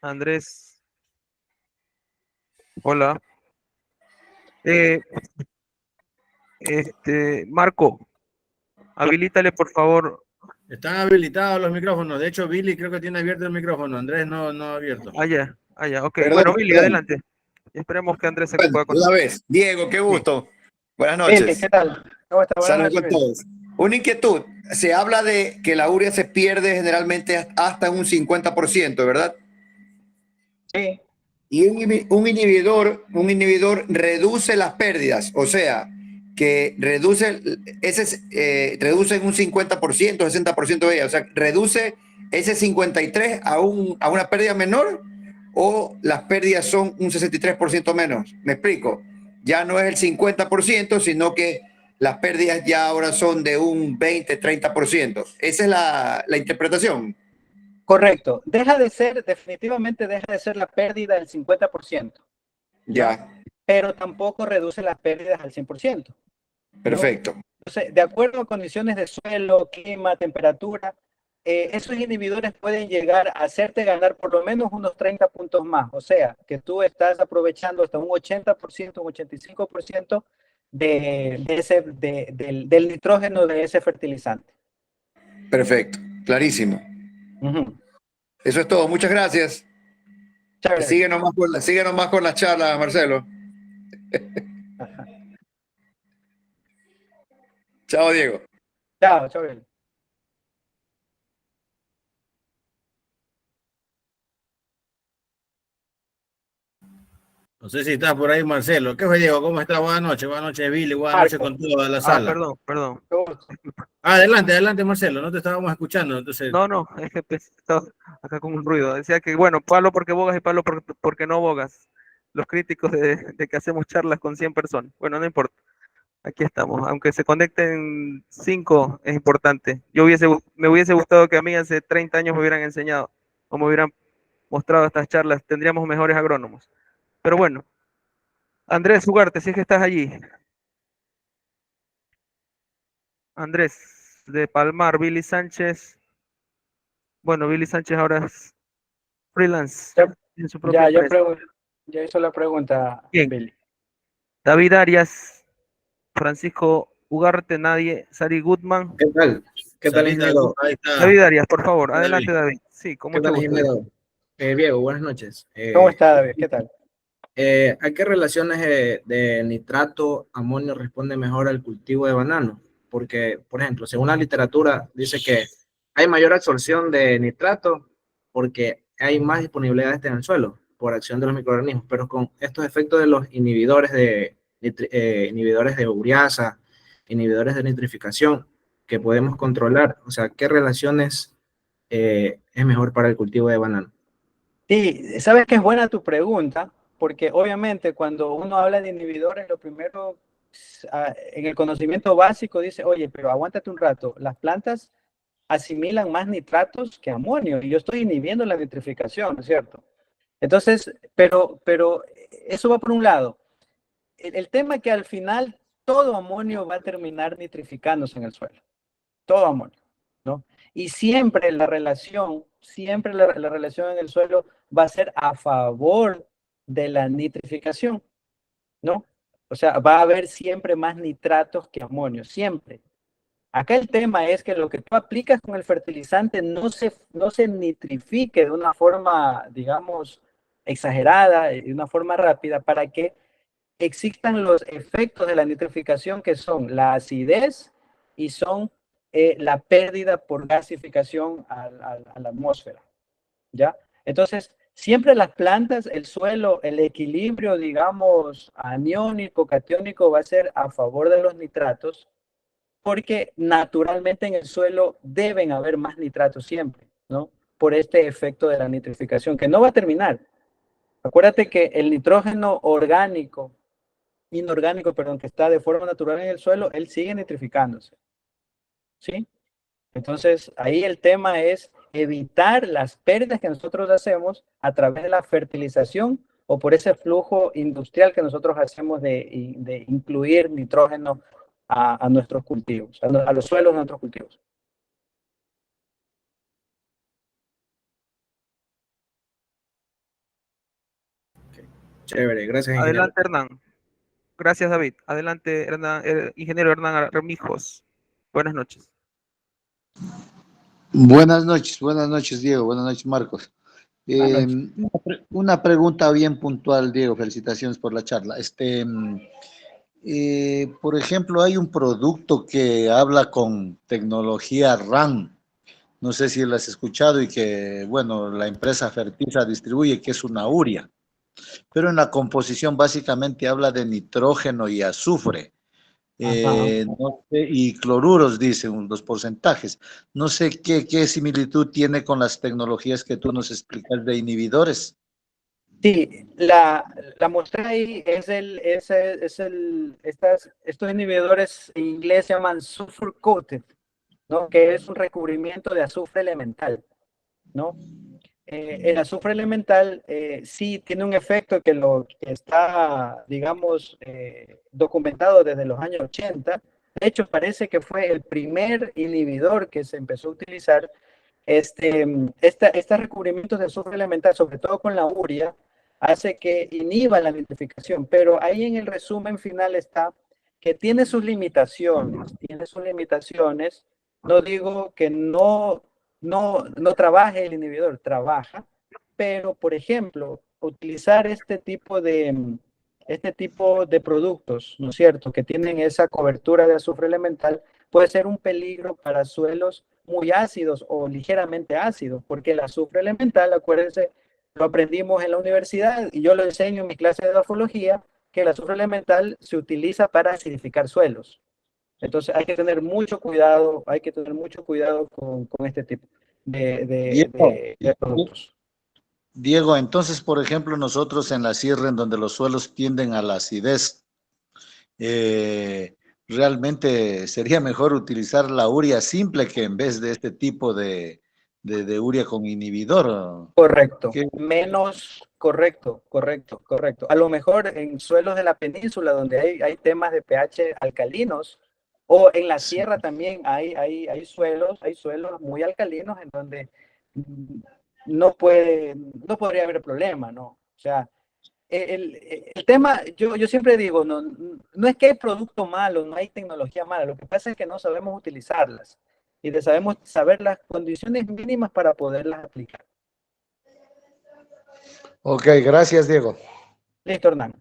Andrés, hola. Eh, Marco, habilítale por favor. Están habilitados los micrófonos. De hecho, Billy creo que tiene abierto el micrófono. Andrés no ha abierto. Allá, allá, ok. Perdón, Bueno, Billy, perdón. adelante. Esperemos que Andrés se Bueno, pueda una conectar. vez. Diego, qué gusto. Buenas Billy, noches. ¿qué tal? ¿Cómo está? Buenas Saludos noches, con Billy. todos. Una inquietud. Se habla de que la urea se pierde generalmente hasta un 50%, ¿verdad? Sí. Y un inhibidor reduce las pérdidas, o sea, que reduce en un 50%, 60% de ella, o sea, reduce ese 53 a una pérdida menor, o las pérdidas son un 63% menos. Me explico. Ya no es el 50%, sino que las pérdidas ya ahora son de un 20-30%. Esa es la interpretación. Correcto. Definitivamente deja de ser la pérdida del 50%. Ya. Pero tampoco reduce las pérdidas al 100%. Perfecto. Entonces, de acuerdo a condiciones de suelo, clima, temperatura, esos inhibidores pueden llegar a hacerte ganar por lo menos unos 30 puntos más. O sea, que tú estás aprovechando hasta un 80%, un 85% del nitrógeno de ese fertilizante. Perfecto. Clarísimo. Eso es todo. Muchas gracias. Sigue nomás con la charla, Marcelo. Chao, Diego. Chao. No sé si estás por ahí, Marcelo. ¿Qué fue, Diego? ¿Cómo estás? Buenas noches, Billy. Buenas noches con toda la sala. Perdón. Adelante, Marcelo. No te estábamos escuchando. Entonces... No, es que estaba acá con un ruido. Decía que, bueno, Pablo porque bogas y Pablo porque no bogas. Los críticos de que hacemos charlas con 100 personas. Bueno, no importa. Aquí estamos. Aunque se conecten 5, es importante. Me hubiese gustado que a mí hace 30 años me hubieran enseñado o me hubieran mostrado estas charlas. Tendríamos mejores agrónomos. Pero bueno, Andrés Ugarte, si es que estás allí. Andrés de Palmar, Billy Sánchez. Bueno, Billy Sánchez ahora es freelance. En su propia empresa. Ya hizo la pregunta, Bien. Billy. David Arias, Francisco Ugarte, nadie, Sari Goodman. ¿Qué tal? ¿Qué tal, ingeniero? David Arias, por favor, adelante, David. Sí, con mucho gusto. Ingeniero? Diego, buenas noches. ¿Cómo está, David? ¿Qué tal? ¿A qué relaciones de nitrato, amonio responde mejor al cultivo de banano? Porque, por ejemplo, según la literatura, dice que hay mayor absorción de nitrato porque hay más disponibilidad de este en el suelo por acción de los microorganismos, pero con estos efectos de los inhibidores de ureasa, inhibidores de nitrificación que podemos controlar, o sea, ¿qué relaciones es mejor para el cultivo de banano? Sí, sabes que es buena tu pregunta, porque obviamente cuando uno habla de inhibidores, lo primero en el conocimiento básico dice, oye, pero aguántate un rato, las plantas asimilan más nitratos que amonio y yo estoy inhibiendo la nitrificación, ¿no es cierto? Entonces, pero eso va por un lado. El tema es que al final todo amonio va a terminar nitrificándose en el suelo, todo amonio, ¿no? Y siempre la relación en el suelo va a ser a favor de la nitrificación, ¿no? O sea, va a haber siempre más nitratos que amonio, siempre. Acá el tema es que lo que tú aplicas con el fertilizante no se nitrifique de una forma, digamos, exagerada, de una forma rápida, para que existan los efectos de la nitrificación que son la acidez y son la pérdida por gasificación a la atmósfera, ¿ya? Entonces, siempre las plantas, el suelo, el equilibrio, digamos, aniónico, catiónico va a ser a favor de los nitratos, porque naturalmente en el suelo deben haber más nitratos siempre, ¿no? Por este efecto de la nitrificación, que no va a terminar. Acuérdate que el nitrógeno inorgánico, que está de forma natural en el suelo, él sigue nitrificándose, ¿sí? Entonces, ahí el tema es evitar las pérdidas que nosotros hacemos a través de la fertilización o por ese flujo industrial que nosotros hacemos de incluir nitrógeno a nuestros cultivos, a los suelos de nuestros cultivos. Chévere, gracias, ingeniero. Adelante, ingeniero. Hernán. Gracias, David. Adelante, Hernán, ingeniero Hernán Remijos. Buenas noches. Buenas noches, Diego. Buenas noches, Marcos. Una pregunta bien puntual, Diego. Felicitaciones por la charla. Por ejemplo, hay un producto que habla con tecnología RAM. No sé si lo has escuchado y que, bueno, la empresa Fertiza distribuye, que es una urea. Pero en la composición básicamente habla de nitrógeno y azufre. No sé, y cloruros, dicen los porcentajes. No sé qué similitud tiene con las tecnologías que tú nos explicas de inhibidores. Sí, la muestra ahí estos inhibidores en inglés se llaman sulfur coated, ¿no? Que es un recubrimiento de azufre elemental, ¿no? El azufre elemental sí tiene un efecto que lo que está, digamos, documentado desde los años 80. De hecho, parece que fue el primer inhibidor que se empezó a utilizar. Este recubrimiento de azufre elemental, sobre todo con la urea, hace que inhiba la nitrificación, pero ahí en el resumen final está que tiene sus limitaciones. No digo que no trabaje el inhibidor, trabaja, pero por ejemplo, utilizar este tipo de productos, ¿no es cierto?, que tienen esa cobertura de azufre elemental, puede ser un peligro para suelos muy ácidos o ligeramente ácidos, porque el azufre elemental, acuérdense, lo aprendimos en la universidad y yo lo enseño en mi clase de edafología, que el azufre elemental se utiliza para acidificar suelos. Entonces hay que tener mucho cuidado, con este tipo de productos. Diego, entonces, por ejemplo, nosotros en la sierra, en donde los suelos tienden a la acidez, realmente sería mejor utilizar la urea simple que en vez de este tipo de urea con inhibidor. Correcto, ¿Qué? correcto. A lo mejor en suelos de la península donde hay temas de pH alcalinos, o en la sierra también hay suelos muy alcalinos en donde no podría haber problema, ¿no? O sea, el tema, yo siempre digo, no es que hay producto malo, no hay tecnología mala, lo que pasa es que no sabemos utilizarlas y sabemos saber las condiciones mínimas para poderlas aplicar. Ok, gracias, Diego. Listo, Hernán.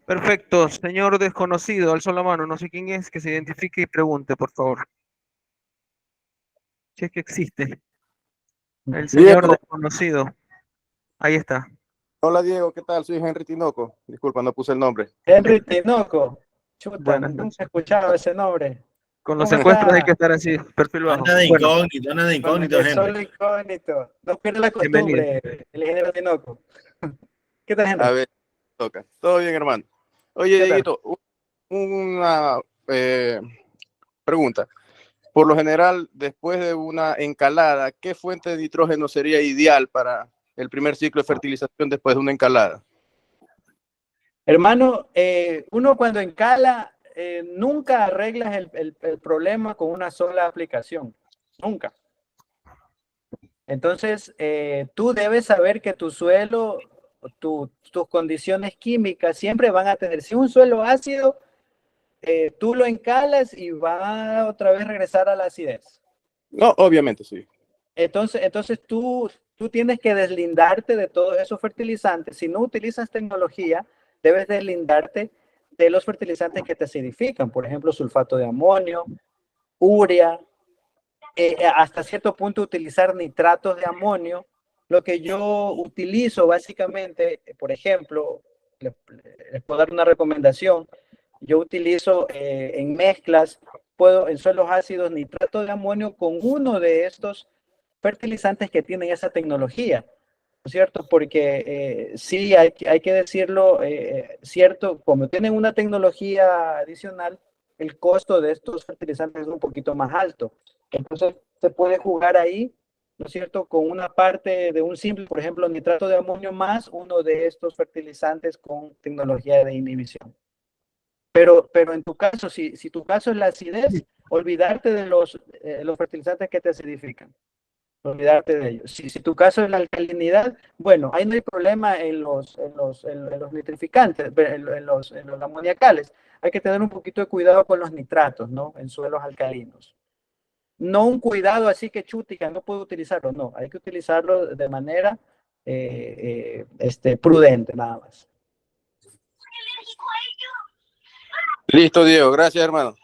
Perfecto, señor desconocido, alzó la mano, no sé quién es, que se identifique y pregunte, por favor. Si es que existe. El señor Diego, desconocido. Ahí está. hola Diego, ¿qué tal? Soy Henry Tinoco. Disculpa, no puse el nombre. Henry Tinoco. Chuta, Buenas nunca he noches. escuchado ese nombre. Con los ¿Cómo secuestros hay está? que estar así, perfil bajo. Anda de Bueno, incógnito, anda de incógnito, Con el Henry. solo incógnito. No pierde la bienvenido. costumbre, el ingeniero Tinoco. ¿Qué tal, Henry? A ver, toca. Todo bien, hermano. Oye, ¿Qué tal? Dieguito, una pregunta. Por lo general, después de una encalada, ¿qué fuente de nitrógeno sería ideal para el primer ciclo de fertilización después de una encalada? Hermano, uno cuando encala, nunca arreglas el problema con una sola aplicación. Nunca. Entonces, tú debes saber que tu suelo, tus condiciones químicas siempre van a tener, si un suelo ácido, tú lo encalas y va otra vez a regresar a la acidez. No, obviamente sí. Entonces tú tienes que deslindarte de todos esos fertilizantes. Si no utilizas tecnología, debes deslindarte de los fertilizantes que te acidifican, por ejemplo, sulfato de amonio, urea, hasta cierto punto utilizar nitratos de amonio. Lo que yo utilizo básicamente, por ejemplo, les puedo dar una recomendación. Yo utilizo en mezclas, en suelos ácidos, nitrato de amonio con uno de estos fertilizantes que tienen esa tecnología, ¿no es cierto? Porque sí, hay que decirlo, cierto, como tienen una tecnología adicional, el costo de estos fertilizantes es un poquito más alto. Entonces, se puede jugar ahí, ¿no es cierto?, con una parte de un simple, por ejemplo, nitrato de amonio más uno de estos fertilizantes con tecnología de inhibición. Pero en tu caso, si tu caso es la acidez, olvidarte de los fertilizantes que te acidifican. Olvidarte de ellos. Si tu caso es la alcalinidad, bueno, ahí no hay problema en los nitrificantes, en los amoniacales. Hay que tener un poquito de cuidado con los nitratos, ¿no? En suelos alcalinos. No un cuidado así que chutica, no puedo utilizarlo, no. Hay que utilizarlo de manera prudente, nada más. Listo, Diego. Gracias, hermano.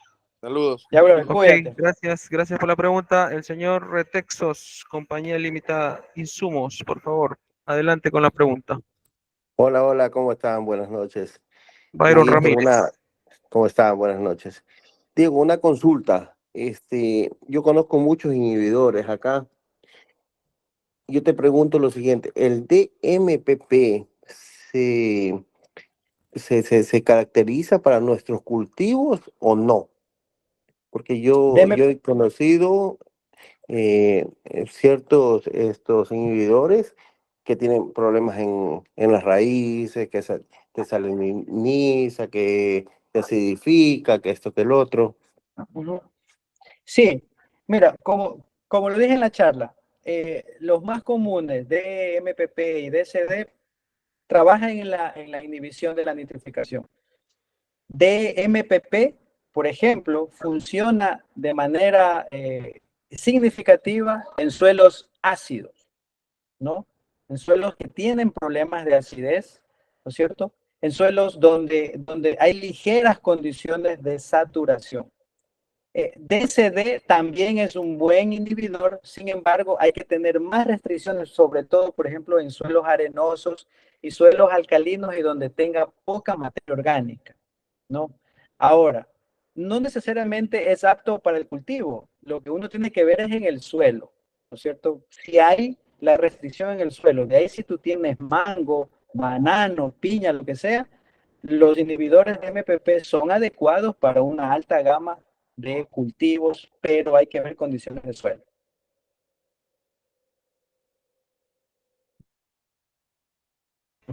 Saludos. Ya, bro, Ok, cuídate. gracias por la pregunta. El señor Retexos, Compañía Limitada Insumos, por favor, adelante con la pregunta. Hola, hola, ¿cómo están? Buenas noches. Byron Diego, Ramírez. ¿cómo están? Buenas noches. Diego, una consulta. Yo conozco muchos inhibidores acá yo te pregunto lo siguiente, ¿el DMPP se caracteriza para nuestros cultivos o no? Porque yo he conocido ciertos estos inhibidores que tienen problemas en las raíces, que saliniza, que acidifica, que esto, que el otro. Ujú. Sí, mira, como lo dije en la charla, los más comunes de MPP y DCD trabajan en la inhibición de la nitrificación. DMPP, por ejemplo, funciona de manera significativa en suelos ácidos, ¿no? En suelos que tienen problemas de acidez, ¿no es cierto? En suelos donde hay ligeras condiciones de saturación. DCD también es un buen inhibidor, sin embargo, hay que tener más restricciones, sobre todo, por ejemplo, en suelos arenosos y suelos alcalinos y donde tenga poca materia orgánica, ¿no? Ahora, no necesariamente es apto para el cultivo. Lo que uno tiene que ver es en el suelo, ¿no es cierto? Si hay la restricción en el suelo, de ahí si tú tienes mango, banano, piña, lo que sea, los inhibidores de MPP son adecuados para una alta gama de cultivos, pero hay que ver condiciones de suelo.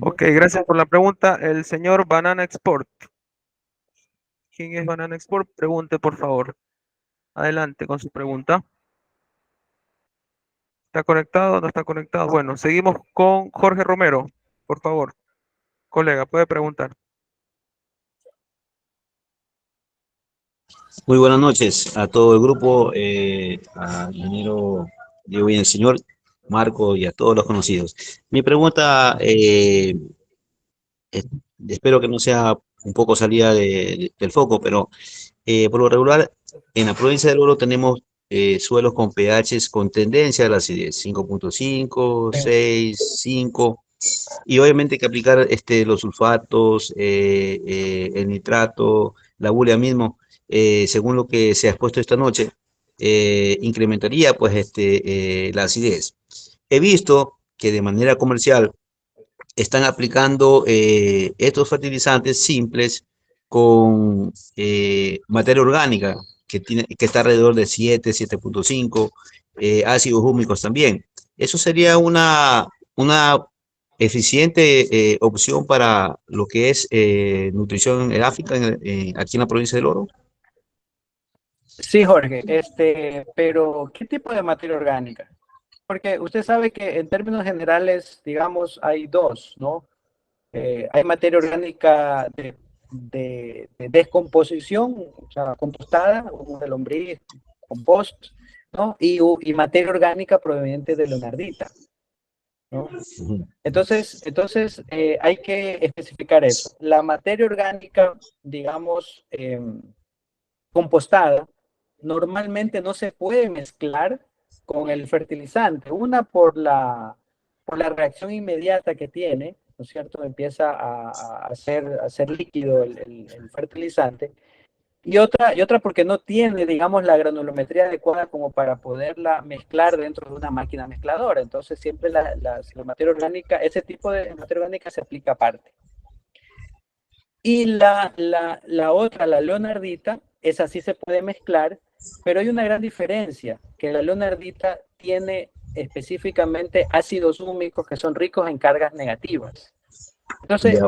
Ok, gracias por la pregunta. El señor Banana Export. ¿Quién es Banana Export? Pregunte, por favor. Adelante con su pregunta. ¿Está conectado? ¿No está conectado? Bueno, seguimos con Jorge Romero. Por favor, colega, puede preguntar. Muy buenas noches a todo el grupo, al ingeniero Diego y el señor Marco y a todos los conocidos. Mi pregunta, es- espero que no sea un poco salida del foco, pero por lo regular en la provincia del Oro tenemos suelos con pHs con tendencia a la acidez, 5.5, 6, 5, y obviamente hay que aplicar los sulfatos, el nitrato, la bulia mismo, según lo que se ha expuesto esta noche, incrementaría pues la acidez. He visto que de manera comercial están aplicando estos fertilizantes simples con materia orgánica que está alrededor de 7, 7.5, ácidos húmicos también. Eso sería una eficiente opción para lo que es nutrición edáfica aquí en la provincia del Oro. Sí, Jorge, pero ¿qué tipo de materia orgánica? Porque usted sabe que en términos generales, digamos, hay dos, ¿no? Hay materia orgánica de descomposición, o sea, compostada, como de lombriz, compost, ¿no? Y materia orgánica proveniente de leonardita, ¿no? Entonces hay que especificar eso. La materia orgánica, digamos, compostada, normalmente no se puede mezclar con el fertilizante. Una por la reacción inmediata que tiene, ¿no es cierto? Empieza a hacer líquido el fertilizante. Y otra porque no tiene, digamos, la granulometría adecuada como para poderla mezclar dentro de una máquina mezcladora. Entonces siempre la materia orgánica, ese tipo de materia orgánica se aplica aparte. Y la otra, la leonardita, esa sí se puede mezclar, pero hay una gran diferencia, que la leonardita tiene específicamente ácidos húmicos que son ricos en cargas negativas. Entonces,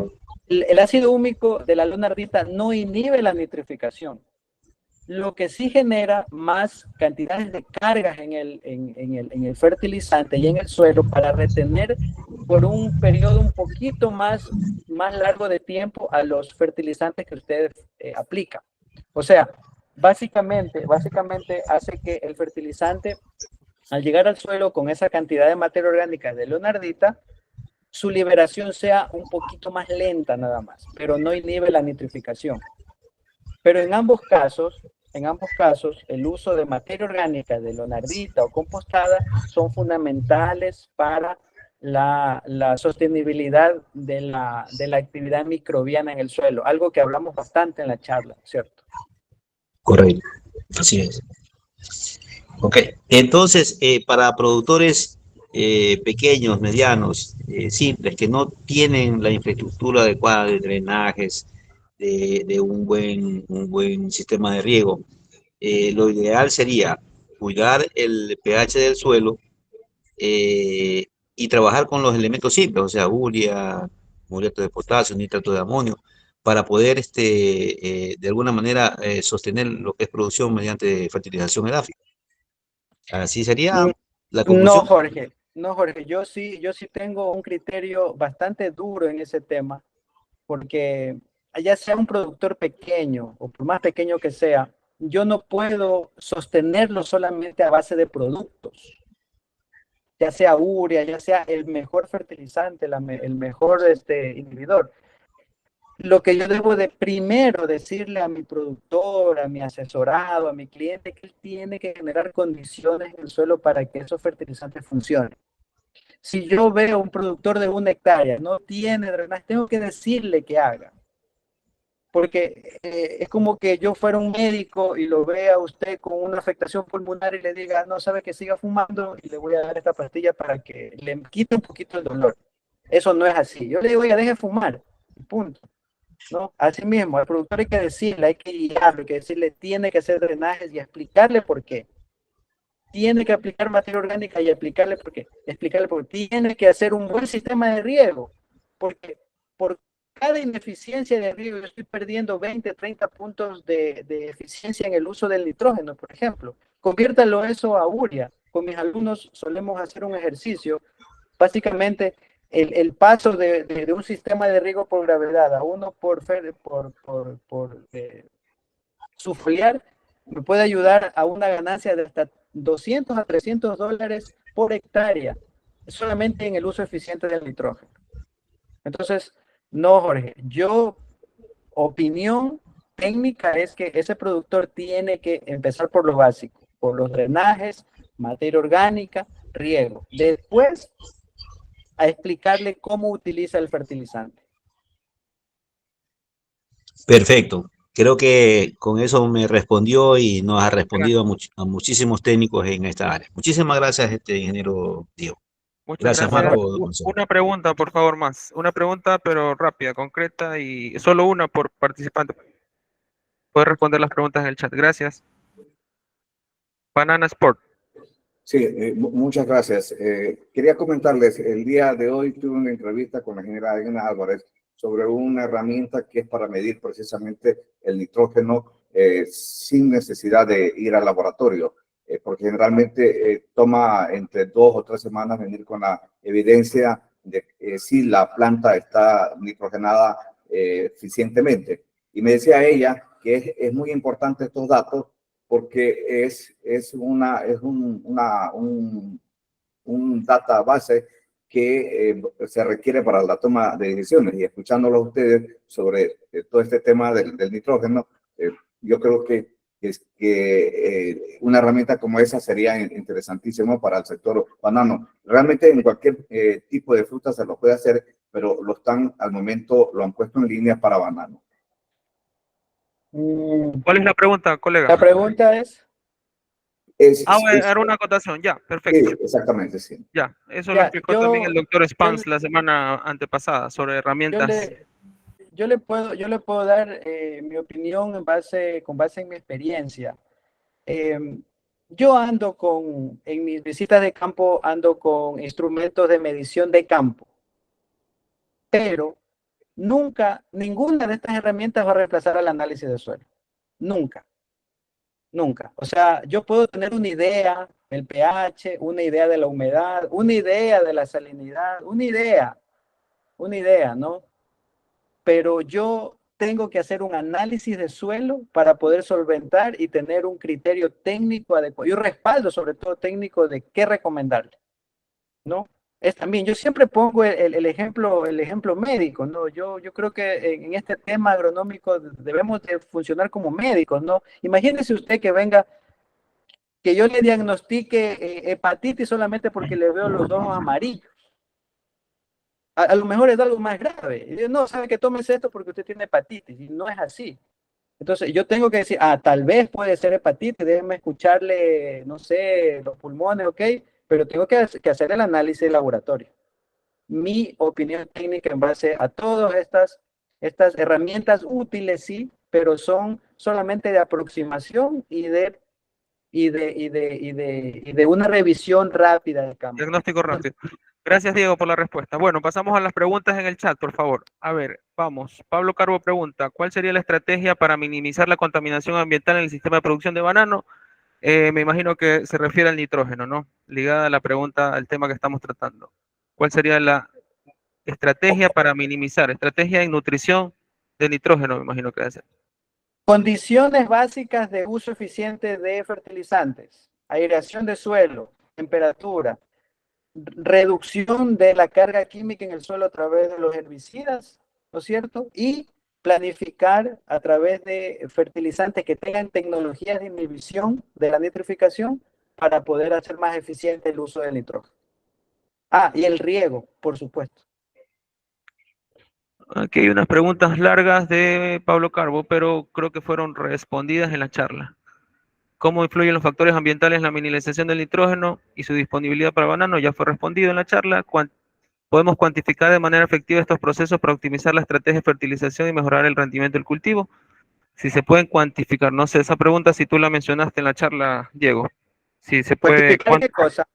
el ácido húmico de la leonardita no inhibe la nitrificación, lo que sí genera más cantidades de cargas en el fertilizante y en el suelo para retener por un periodo un poquito más largo de tiempo a los fertilizantes que ustedes aplican. O sea, básicamente hace que el fertilizante, al llegar al suelo con esa cantidad de materia orgánica de leonardita, su liberación sea un poquito más lenta nada más, pero no inhibe la nitrificación. Pero en ambos casos, el uso de materia orgánica de leonardita o compostada son fundamentales para la sostenibilidad de la actividad microbiana en el suelo, algo que hablamos bastante en la charla, ¿cierto? Correcto, así es. Ok, entonces, para productores pequeños, medianos, simples, que no tienen la infraestructura adecuada de drenajes, de un buen sistema de riego. Lo ideal sería cuidar el pH del suelo, y trabajar con los elementos simples, o sea, urea, muriato de potasio, nitrato de amonio, para poder de alguna manera sostener lo que es producción mediante fertilización edáfica. Así sería Mm, la No, conclusión. Jorge, no, Jorge, yo sí tengo un criterio bastante duro en ese tema, porque ya sea un productor pequeño o por más pequeño que sea, yo no puedo sostenerlo solamente a base de productos, ya sea urea, ya sea el mejor fertilizante, el mejor inhibidor. Lo que yo debo de primero decirle a mi productor, a mi asesorado, a mi cliente, que él tiene que generar condiciones en el suelo para que esos fertilizantes funcionen. Si yo veo un productor de 1 hectárea, no tiene drenaje, tengo que decirle que haga. Porque es como que yo fuera un médico y lo vea usted con una afectación pulmonar y le diga, no sabe que siga fumando y le voy a dar esta pastilla para que le quite un poquito el dolor. Eso no es así. Yo le digo, oiga, deje de fumar. Punto. ¿No? Así mismo, al productor hay que decirle, hay que guiarlo, hay que decirle, tiene que hacer drenajes y explicarle por qué. Tiene que aplicar materia orgánica y explicarle por qué. Explicarle por qué. Tiene que hacer un buen sistema de riego, porque por cada ineficiencia de riego yo estoy perdiendo 20, 30 puntos de eficiencia en el uso del nitrógeno, por ejemplo. Conviértalo eso a urea. Con mis alumnos solemos hacer un ejercicio, básicamente el paso de un sistema de riego por gravedad a uno por sufriar me puede ayudar a una ganancia de hasta 200 a 300 dólares por hectárea, solamente en el uso eficiente del nitrógeno. Entonces, no, Jorge, opinión técnica es que ese productor tiene que empezar por lo básico, por los drenajes, materia orgánica, riego. Después, a explicarle cómo utiliza el fertilizante. Perfecto. Creo que con eso me respondió y nos ha respondido a muchísimos técnicos en esta área. Muchísimas gracias, ingeniero Diego. Muchas Gracias, gracias. Marco. don Marcelo. Una pregunta, por favor, más. Una pregunta, pero rápida, concreta y solo una por participante. Puedes responder las preguntas en el chat. Gracias. Banana Sport. Sí, muchas gracias. Quería comentarles, el día de hoy tuve una entrevista con la ingeniera Edna Álvarez sobre una herramienta que es para medir precisamente el nitrógeno sin necesidad de ir al laboratorio, porque generalmente toma entre 2 o 3 semanas venir con la evidencia de si la planta está nitrogenada eficientemente. Y me decía ella que es muy importante estos datos porque es un database que se requiere para la toma de decisiones. Y escuchándolo a ustedes sobre todo este tema del nitrógeno, yo creo que una herramienta como esa sería interesantísima para el sector banano. Realmente en cualquier tipo de fruta se lo puede hacer, pero al momento lo han puesto en línea para banano. ¿Cuál es la pregunta, colega? La pregunta es... voy a dar una acotación, ya, perfecto. Sí, exactamente, sí. Ya, eso lo explicó también el doctor Spans la semana antepasada sobre herramientas. Yo le puedo dar mi opinión con base en mi experiencia. Yo en mis visitas de campo ando con instrumentos de medición de campo, pero ninguna de estas herramientas va a reemplazar al análisis de suelo. Nunca. O sea, yo puedo tener una idea del pH, una idea de la humedad, una idea de la salinidad, una idea, ¿no? Pero yo tengo que hacer un análisis de suelo para poder solventar y tener un criterio técnico adecuado y un respaldo, sobre todo técnico, de qué recomendarle, ¿no? Yo siempre pongo el ejemplo médico, ¿no? Yo creo que en este tema agronómico debemos de funcionar como médicos, ¿no? Imagínese usted que yo le diagnostique hepatitis solamente porque le veo los ojos amarillos. A lo mejor es algo más grave. No, sabe que tómese esto porque usted tiene hepatitis, y no es así. Entonces yo tengo que decir, tal vez puede ser hepatitis, déjeme escucharle, no sé, los pulmones, ¿ok? pero tengo que hacer el análisis de laboratorio. Mi opinión técnica en base a todas estas herramientas útiles, sí, pero son solamente de aproximación y de una revisión rápida del campo. Diagnóstico rápido. Gracias, Diego, por la respuesta. Bueno, pasamos a las preguntas en el chat, por favor. A ver, vamos. Pablo Carbo pregunta, ¿cuál sería la estrategia para minimizar la contaminación ambiental en el sistema de producción de banano? Me imagino que se refiere al nitrógeno, ¿no? Ligada a la pregunta, al tema que estamos tratando. ¿Cuál sería la estrategia para minimizar? Estrategia en nutrición de nitrógeno, me imagino que debe ser. Condiciones básicas de uso eficiente de fertilizantes, aireación de suelo, temperatura, reducción de la carga química en el suelo a través de los herbicidas, ¿no es cierto? Y planificar a través de fertilizantes que tengan tecnologías de inhibición de la nitrificación para poder hacer más eficiente el uso del nitrógeno. Ah, y el riego, por supuesto. Aquí hay unas preguntas largas de Pablo Carbo, pero creo que fueron respondidas en la charla. ¿Cómo influyen los factores ambientales en la mineralización del nitrógeno y su disponibilidad para banano? Ya fue respondido en la charla. ¿Podemos cuantificar de manera efectiva estos procesos para optimizar la estrategia de fertilización y mejorar el rendimiento del cultivo? Si se pueden cuantificar, no sé, esa pregunta si tú la mencionaste en la charla, Diego. Si se puede ¿Cuantificar qué cosa?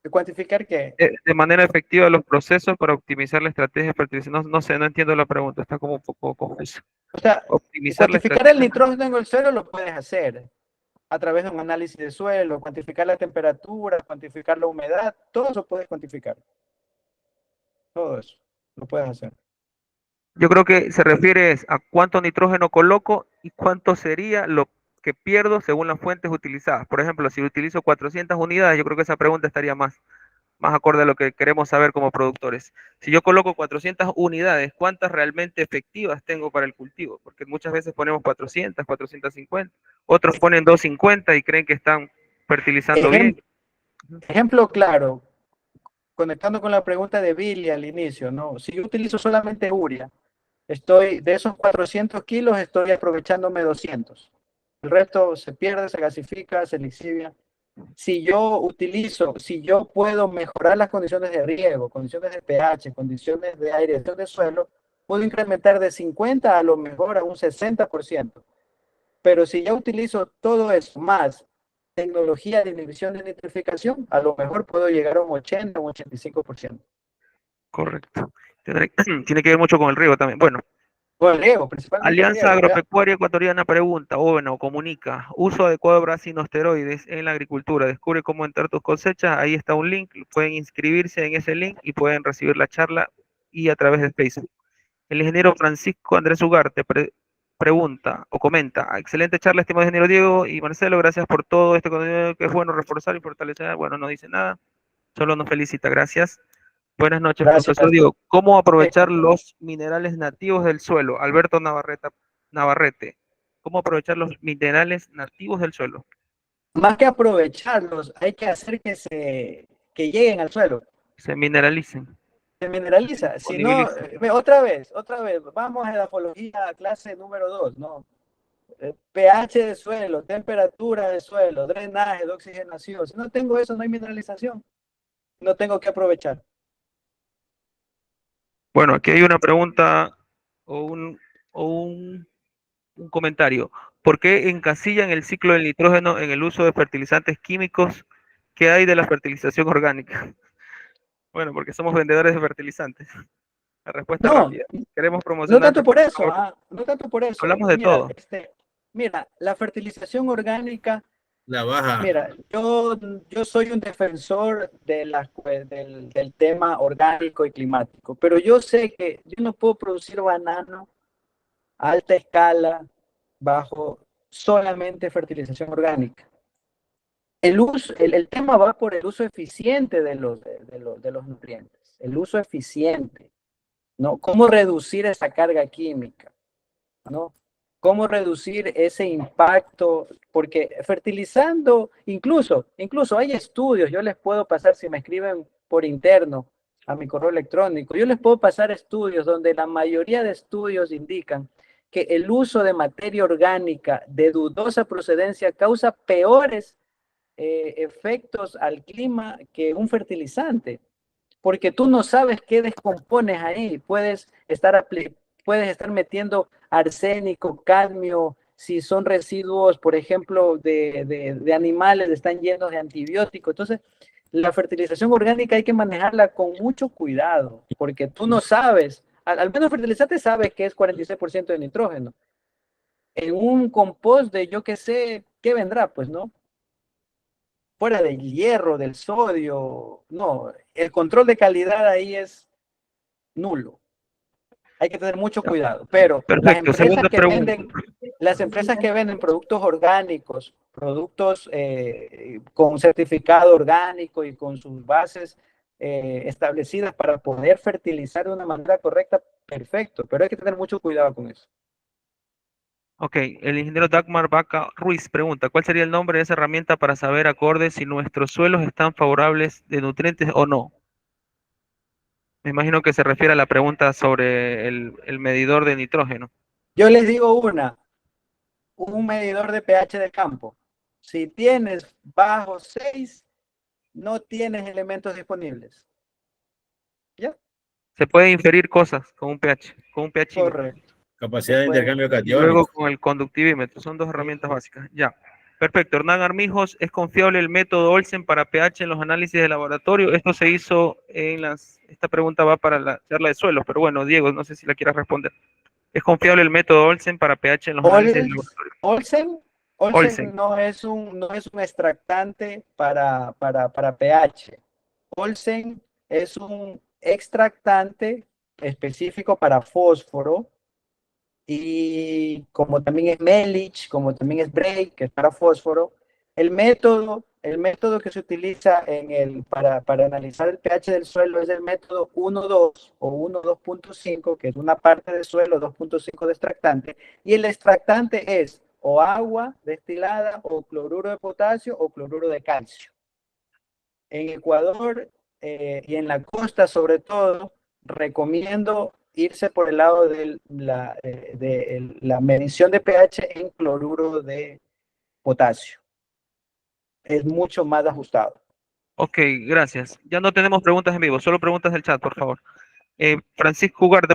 ¿Cuantificar qué? De manera efectiva los procesos para optimizar la estrategia de fertilización. No sé, no entiendo la pregunta, está como un poco confusa. O sea, optimizar cuantificar el nitrógeno en el suelo lo puedes hacer a través de un análisis de suelo, cuantificar la temperatura, cuantificar la humedad, todo eso puedes cuantificar. Todo eso lo puedes hacer. Yo creo que se refiere a cuánto nitrógeno coloco y cuánto sería lo que pierdo según las fuentes utilizadas. Por ejemplo, si utilizo 400 unidades, yo creo que esa pregunta estaría más acorde a lo que queremos saber como productores. Si yo coloco 400 unidades, ¿cuántas realmente efectivas tengo para el cultivo? Porque muchas veces ponemos 400, 450, otros ponen 250 y creen que están fertilizando bien. Ejemplo claro, conectando con la pregunta de Billy al inicio, ¿no? Si yo utilizo solamente urea, de esos 400 kilos, estoy aprovechándome 200. El resto se pierde, se gasifica, se lixivia. Si yo puedo mejorar las condiciones de riego, condiciones de pH, condiciones de aireación de suelo, puedo incrementar de 50 a lo mejor a un 60%. Pero si ya utilizo todo eso más tecnología de inhibición de nitrificación, a lo mejor puedo llegar a un 80 o un 85%. Correcto. Tiene que ver mucho con el riego también. Bueno. Con el riego, principalmente. Alianza Agropecuaria Ecuatoriana pregunta, o comunica, uso adecuado de brasinosteroides en la agricultura. Descubre cómo entrar tus cosechas. Ahí está un link. Pueden inscribirse en ese link y pueden recibir la charla y a través de Facebook. El ingeniero Francisco Andrés Ugarte pregunta o comenta, excelente charla, estimado ingeniero Diego y Marcelo, gracias por todo este contenido que es bueno reforzar y fortalecer. Bueno, no dice nada, solo nos felicita, gracias. Buenas noches, profesor Diego. ¿Cómo aprovechar los minerales nativos del suelo? Alberto Navarrete. ¿Cómo aprovechar los minerales nativos del suelo? Más que aprovecharlos, hay que hacer que lleguen al suelo. Se mineralicen. Se mineraliza. Si no, otra vez, vamos a la edafología clase número 2, ¿no? pH de suelo, temperatura de suelo, drenaje, de oxigenación. Si no tengo eso, no hay mineralización. No tengo que aprovechar. Bueno, aquí hay una pregunta o un comentario. ¿Por qué encasillan el ciclo del nitrógeno en el uso de fertilizantes químicos? ¿Qué hay de la fertilización orgánica? Bueno, porque somos vendedores de fertilizantes. La respuesta rápida. Queremos promocionar. No tanto por eso, no tanto por eso. Hablamos de todo. Mira, la fertilización orgánica. La baja. Mira, yo soy un defensor del tema orgánico y climático, pero yo sé que yo no puedo producir banano a alta escala bajo solamente fertilización orgánica. El tema va por el uso eficiente de los nutrientes, el uso eficiente, ¿no? ¿Cómo reducir esa carga química? ¿No? ¿Cómo reducir ese impacto? Porque fertilizando, incluso hay estudios, yo les puedo pasar, si me escriben por interno a mi correo electrónico, yo les puedo pasar estudios donde la mayoría de estudios indican que el uso de materia orgánica de dudosa procedencia causa peores efectos al clima que un fertilizante, porque tú no sabes qué descompones ahí. Puedes estar metiendo arsénico, cadmio, si son residuos, por ejemplo, de animales, están llenos de antibióticos. Entonces, la fertilización orgánica hay que manejarla con mucho cuidado, porque tú no sabes, al menos fertilizante sabes que es 46% de nitrógeno. En un compost de yo qué sé, ¿qué vendrá? Pues no. Fuera del hierro, del sodio, no. El control de calidad ahí es nulo. Hay que tener mucho cuidado. Pero Perfecto, segunda pregunta. las empresas que venden productos orgánicos, productos con certificado orgánico y con sus bases establecidas para poder fertilizar de una manera correcta, perfecto. Pero hay que tener mucho cuidado con eso. Ok, el ingeniero Dagmar Vaca Ruiz pregunta, ¿cuál sería el nombre de esa herramienta para saber acorde si nuestros suelos están favorables de nutrientes o no? Me imagino que se refiere a la pregunta sobre el medidor de nitrógeno. Yo les digo un medidor de pH de campo. Si tienes bajo 6, no tienes elementos disponibles. ¿Ya? Se puede inferir cosas con un pH, con un pH. Correcto. Capacidad de intercambio Y catiónico. luego con el conductivímetro. Son dos herramientas básicas. Ya. Perfecto. Hernán Armijos, ¿es confiable el método Olsen para pH en los análisis de laboratorio? Esto se hizo en esta pregunta va para la charla de suelos, pero bueno, Diego, no sé si la quieras responder. ¿Es confiable el método Olsen para pH en los análisis de laboratorio? Olsen no es un extractante para pH. Olsen es un extractante específico para fósforo, y como también es Melich, como también es Bray, que es para fósforo, el método que se utiliza para analizar el pH del suelo es el método 1.2 o 1.2.5, que es una parte del suelo, 2.5 de extractante, y el extractante es o agua destilada, o cloruro de potasio, o cloruro de calcio. En Ecuador y en la costa sobre todo, recomiendo irse por el lado de la medición de pH en cloruro de potasio. Es mucho más ajustado. Ok, gracias. Ya no tenemos preguntas en vivo, solo preguntas del chat, por favor. Francisco Ugarte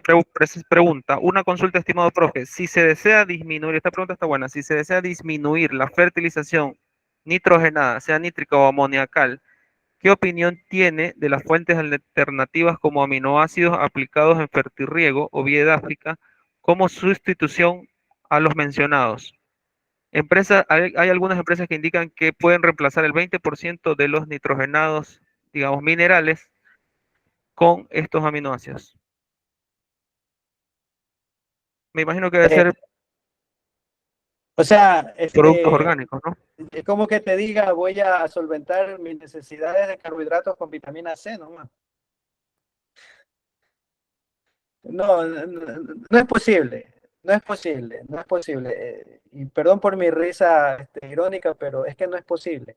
pregunta, una consulta, estimado profe, si se desea disminuir, esta pregunta está buena, si se desea disminuir la fertilización nitrogenada, sea nítrica o amoniacal, ¿qué opinión tiene de las fuentes alternativas como aminoácidos aplicados en fertirriego o vía edáfica como sustitución a los mencionados? Hay algunas empresas que indican que pueden reemplazar el 20% de los nitrogenados, digamos, minerales, con estos aminoácidos. Me imagino que debe ser o sea, productos orgánicos, ¿no? Es como que te diga, voy a solventar mis necesidades de carbohidratos con vitamina C, nomás. No, no es posible, no es posible, no es posible. Y perdón por mi risa irónica, pero es que no es posible.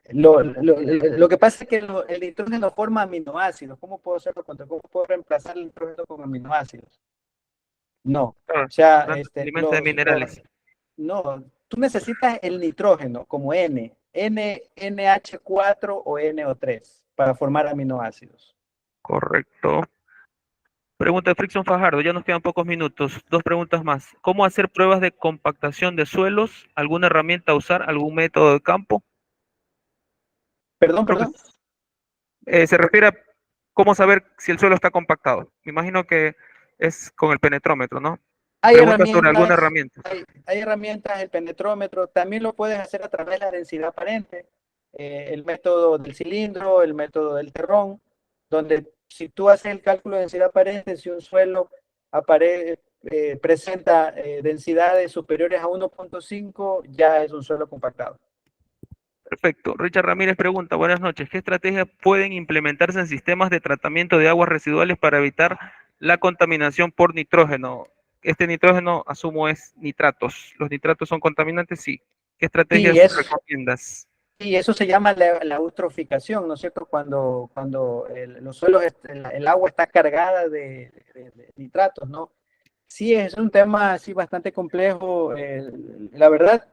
Lo que pasa es que el nitrógeno forma aminoácidos. ¿Cómo puedo hacerlo? ¿Cómo puedo reemplazar el nitrógeno con aminoácidos? No. Claro, O sea, alimentos de minerales. no, tú necesitas el nitrógeno como NH4 o NO3 para formar aminoácidos. Correcto. Pregunta de Frickson Fajardo, ya nos quedan pocos minutos. Dos preguntas más. ¿Cómo hacer pruebas de compactación de suelos? ¿Alguna herramienta a usar? ¿Algún método de campo? Perdón. Se refiere a cómo saber si el suelo está compactado. Me imagino que es con el penetrómetro, ¿no? Pregunta sobre alguna herramienta. Hay herramientas, el penetrómetro, también lo puedes hacer a través de la densidad aparente, el método del cilindro, el método del terrón, donde si tú haces el cálculo de densidad aparente, si un suelo presenta densidades superiores a 1.5, ya es un suelo compactado. Perfecto. Richard Ramírez pregunta, buenas noches, ¿qué estrategias pueden implementarse en sistemas de tratamiento de aguas residuales para evitar la contaminación por nitrógeno? Este nitrógeno, asumo, es nitratos. ¿Los nitratos son contaminantes? Sí. ¿Qué estrategias recomiendas? Sí, eso se llama la eutroficación, ¿no es cierto? Cuando los suelos, el agua está cargada de nitratos, ¿no? Sí, es un tema así bastante complejo. La verdad,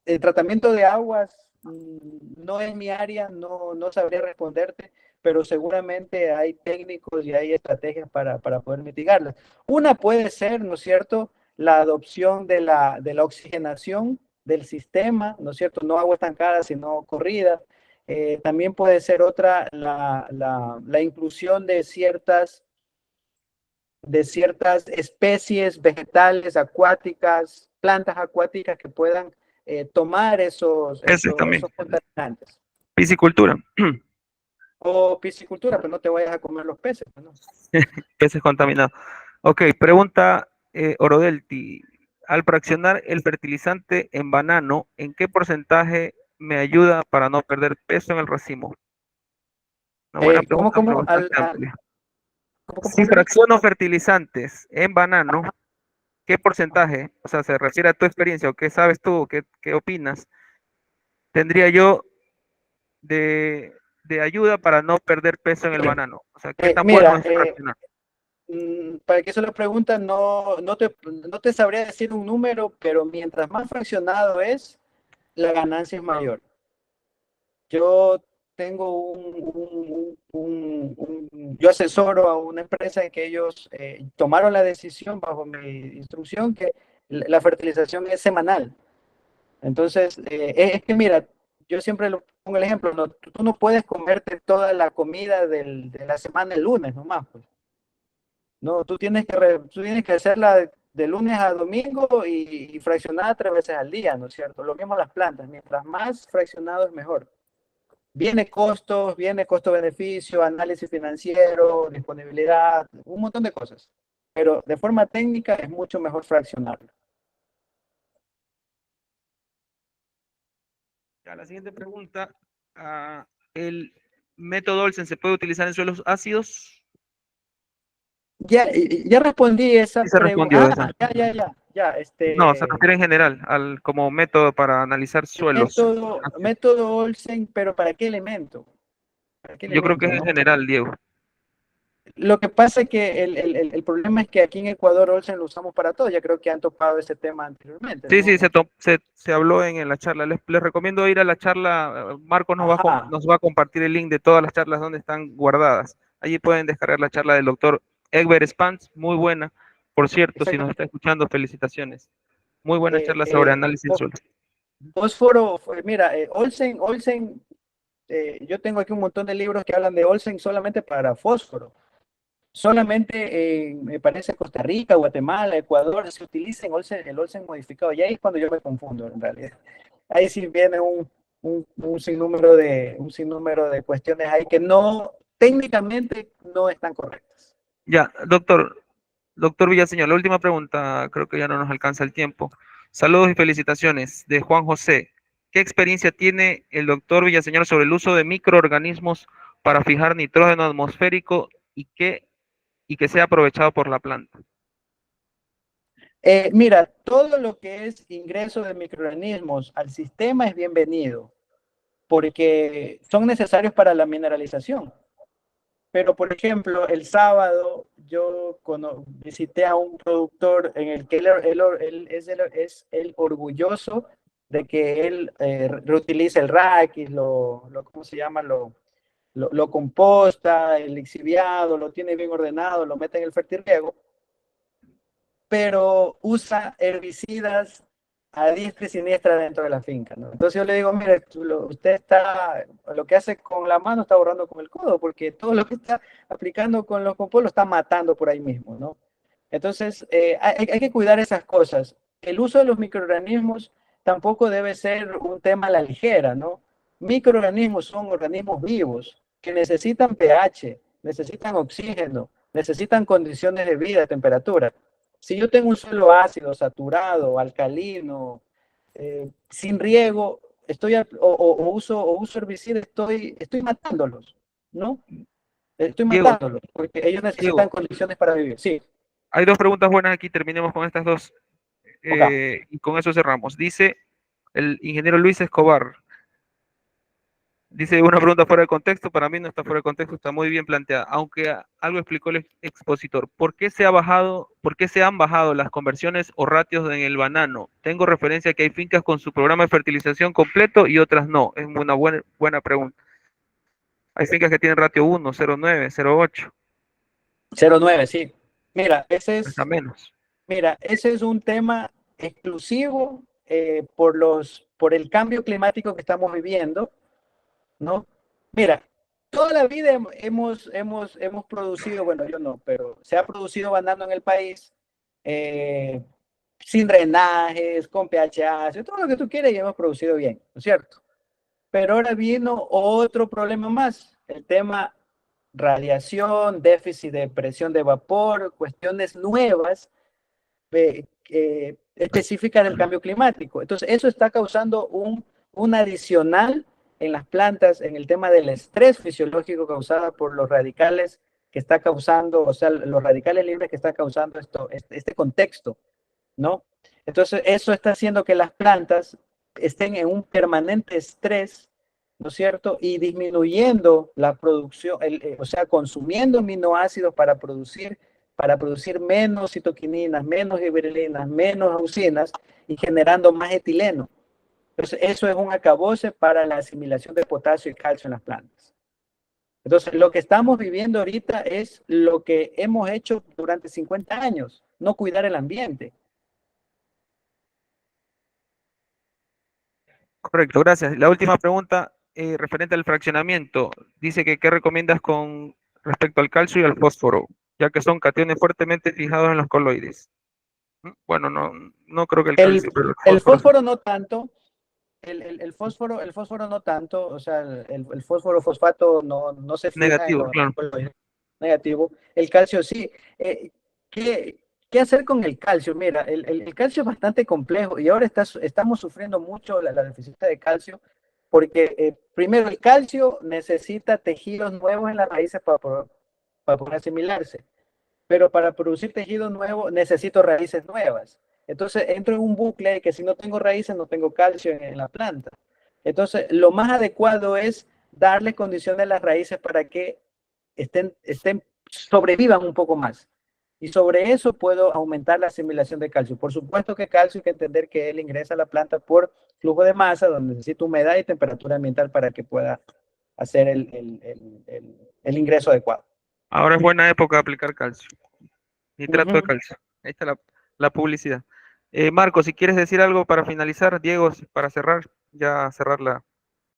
el tratamiento de aguas no es mi área, no sabría responderte, pero seguramente hay técnicos y hay estrategias para poder mitigarlas. Una puede ser, ¿no es cierto?, la adopción de la oxigenación del sistema, ¿no es cierto?, no agua estancada, sino corrida. También puede ser otra la inclusión de ciertas especies vegetales, acuáticas, plantas acuáticas que puedan tomar esos también. contaminantes. Piscicultura. O piscicultura, pero no te vayas a comer los peces, ¿no? Peces contaminados. Ok, pregunta Orodelti. Al fraccionar el fertilizante en banano, ¿en qué porcentaje me ayuda para no perder peso en el racimo? Una buena pregunta, pero bastante amplia. Si fracciono fertilizantes en banano, ¿qué porcentaje, o sea, se refiere a tu experiencia o qué sabes tú, qué opinas, tendría yo de ayuda para no perder peso en el banano? O sea, ¿qué tan bueno es fraccionar? Para que eso lo preguntan, no te sabría decir un número, pero mientras más fraccionado es, la ganancia es mayor. Yo tengo yo asesoro a una empresa en que ellos tomaron la decisión bajo mi instrucción que la fertilización es semanal. Entonces, es que mira, yo siempre lo pongo el ejemplo, no, tú no puedes comerte toda la comida de la semana el lunes nomás, pues. No, tú tienes que hacerla de lunes a domingo y fraccionada 3 veces al día, ¿no es cierto? Lo mismo las plantas, mientras más fraccionado es mejor. Viene costo-beneficio, análisis financiero, disponibilidad, un montón de cosas. Pero de forma técnica es mucho mejor fraccionarlo. Ya, la siguiente pregunta. ¿El método Olsen se puede utilizar en suelos ácidos? Ya respondí esa Sí se respondió pregunta. esa. No, se refiere en general como método para analizar suelos. Método Olsen, pero ¿para qué elemento? Yo creo que es en general, Diego. Lo que pasa es que el problema es que aquí en Ecuador Olsen lo usamos para todo. Ya creo que han tocado ese tema anteriormente, Sí, ¿no? sí, se habló en la charla. Les recomiendo ir a la charla. Marcos nos va a compartir el link de todas las charlas donde están guardadas. Allí pueden descargar la charla del doctor Egbert Spans, muy buena. Por cierto, si nos está escuchando, felicitaciones. Muy buena charla sobre análisis de suelo. Fósforo, mira, Olsen, yo tengo aquí un montón de libros que hablan de Olsen solamente para fósforo. Solamente me parece Costa Rica, Guatemala, Ecuador se utiliza el Olsen modificado. Y ahí es cuando yo me confundo en realidad. Ahí sí viene un sinnúmero de cuestiones ahí que técnicamente no están correctas. Ya, doctor Villaseñor, la última pregunta, creo que ya no nos alcanza el tiempo. Saludos y felicitaciones de Juan José. ¿Qué experiencia tiene el doctor Villaseñor sobre el uso de microorganismos para fijar nitrógeno atmosférico y que sea aprovechado por la planta? Mira, todo lo que es ingreso de microorganismos al sistema es bienvenido, porque son necesarios para la mineralización. Pero, por ejemplo, el sábado yo visité a un productor en el que él es el orgulloso de que él reutiliza el raquis, ¿cómo se llama? Lo composta, el lixiviado, lo tiene bien ordenado, lo mete en el fertirriego, pero usa herbicidas a diestra y siniestra dentro de la finca, ¿no? Entonces yo le digo, mire, usted lo que hace con la mano está borrando con el codo, porque todo lo que está aplicando con los compuestos lo está matando por ahí mismo, ¿no? Entonces hay que cuidar esas cosas. El uso de los microorganismos tampoco debe ser un tema a la ligera, ¿no? Microorganismos son organismos vivos que necesitan pH, necesitan oxígeno, necesitan condiciones de vida, temperatura. Si yo tengo un suelo ácido, saturado, alcalino, sin riego, uso herbicida, estoy matándolos, ¿no? Estoy matándolos, porque ellos necesitan condiciones para vivir. Sí. Hay dos preguntas buenas aquí, terminemos con estas dos. Y con eso cerramos. Dice el ingeniero Luis Escobar, Dice una pregunta fuera de contexto, para mí no está fuera de contexto, está muy bien planteada, aunque algo explicó el expositor. ¿Por qué se han bajado las conversiones o ratios en el banano? Tengo referencia que hay fincas con su programa de fertilización completo y otras no. Es una buena pregunta. Hay fincas que tienen ratio 1, 0,9, 0,8. 0,9, sí. Mira, Está menos. ese es un tema exclusivo por el cambio climático que estamos viviendo, ¿no? Mira, toda la vida hemos producido, bueno, yo no, pero se ha producido banano en el país sin drenajes, con pH, todo lo que tú quieras y hemos producido bien, ¿no es cierto? Pero ahora vino otro problema más, el tema radiación, déficit de presión de vapor, cuestiones nuevas específicas del cambio climático. Entonces, eso está causando un adicional en las plantas, en el tema del estrés fisiológico causado por los radicales que está causando, o sea, los radicales libres que está causando este contexto, ¿no? Entonces, eso está haciendo que las plantas estén en un permanente estrés, ¿no es cierto? Y disminuyendo la producción, o sea, consumiendo aminoácidos para producir menos citoquininas, menos giberelinas, menos auxinas y generando más etileno. Entonces, eso es un acabose para la asimilación de potasio y calcio en las plantas. Entonces, lo que estamos viviendo ahorita es lo que hemos hecho durante 50 años, no cuidar el ambiente. Correcto, gracias. La última pregunta, referente al fraccionamiento. Dice que ¿qué recomiendas con respecto al calcio y al fósforo? Ya que son cationes fuertemente fijados en los coloides. Bueno, no creo que el calcio, pero el fósforo no tanto. El fósforo no tanto, o sea, el fósforo fosfato no se fija negativo, en claro. negativo. El calcio sí. ¿Qué hacer con el calcio? Mira, el calcio es bastante complejo y ahora estamos sufriendo mucho la deficiencia de calcio porque primero el calcio necesita tejidos nuevos en las raíces para poder asimilarse, pero para producir tejido nuevo necesito raíces nuevas. Entonces entro en un bucle que si no tengo raíces no tengo calcio en la planta. Entonces lo más adecuado es darle condiciones a las raíces para que sobrevivan un poco más. Y sobre eso puedo aumentar la asimilación de calcio. Por supuesto que calcio hay que entender que él ingresa a la planta por flujo de masa, donde necesita humedad y temperatura ambiental para que pueda hacer el ingreso adecuado. Ahora es buena época de aplicar calcio. Nitrato de calcio. Ahí está la publicidad. Marco, si quieres decir algo para finalizar, Diego, para cerrar la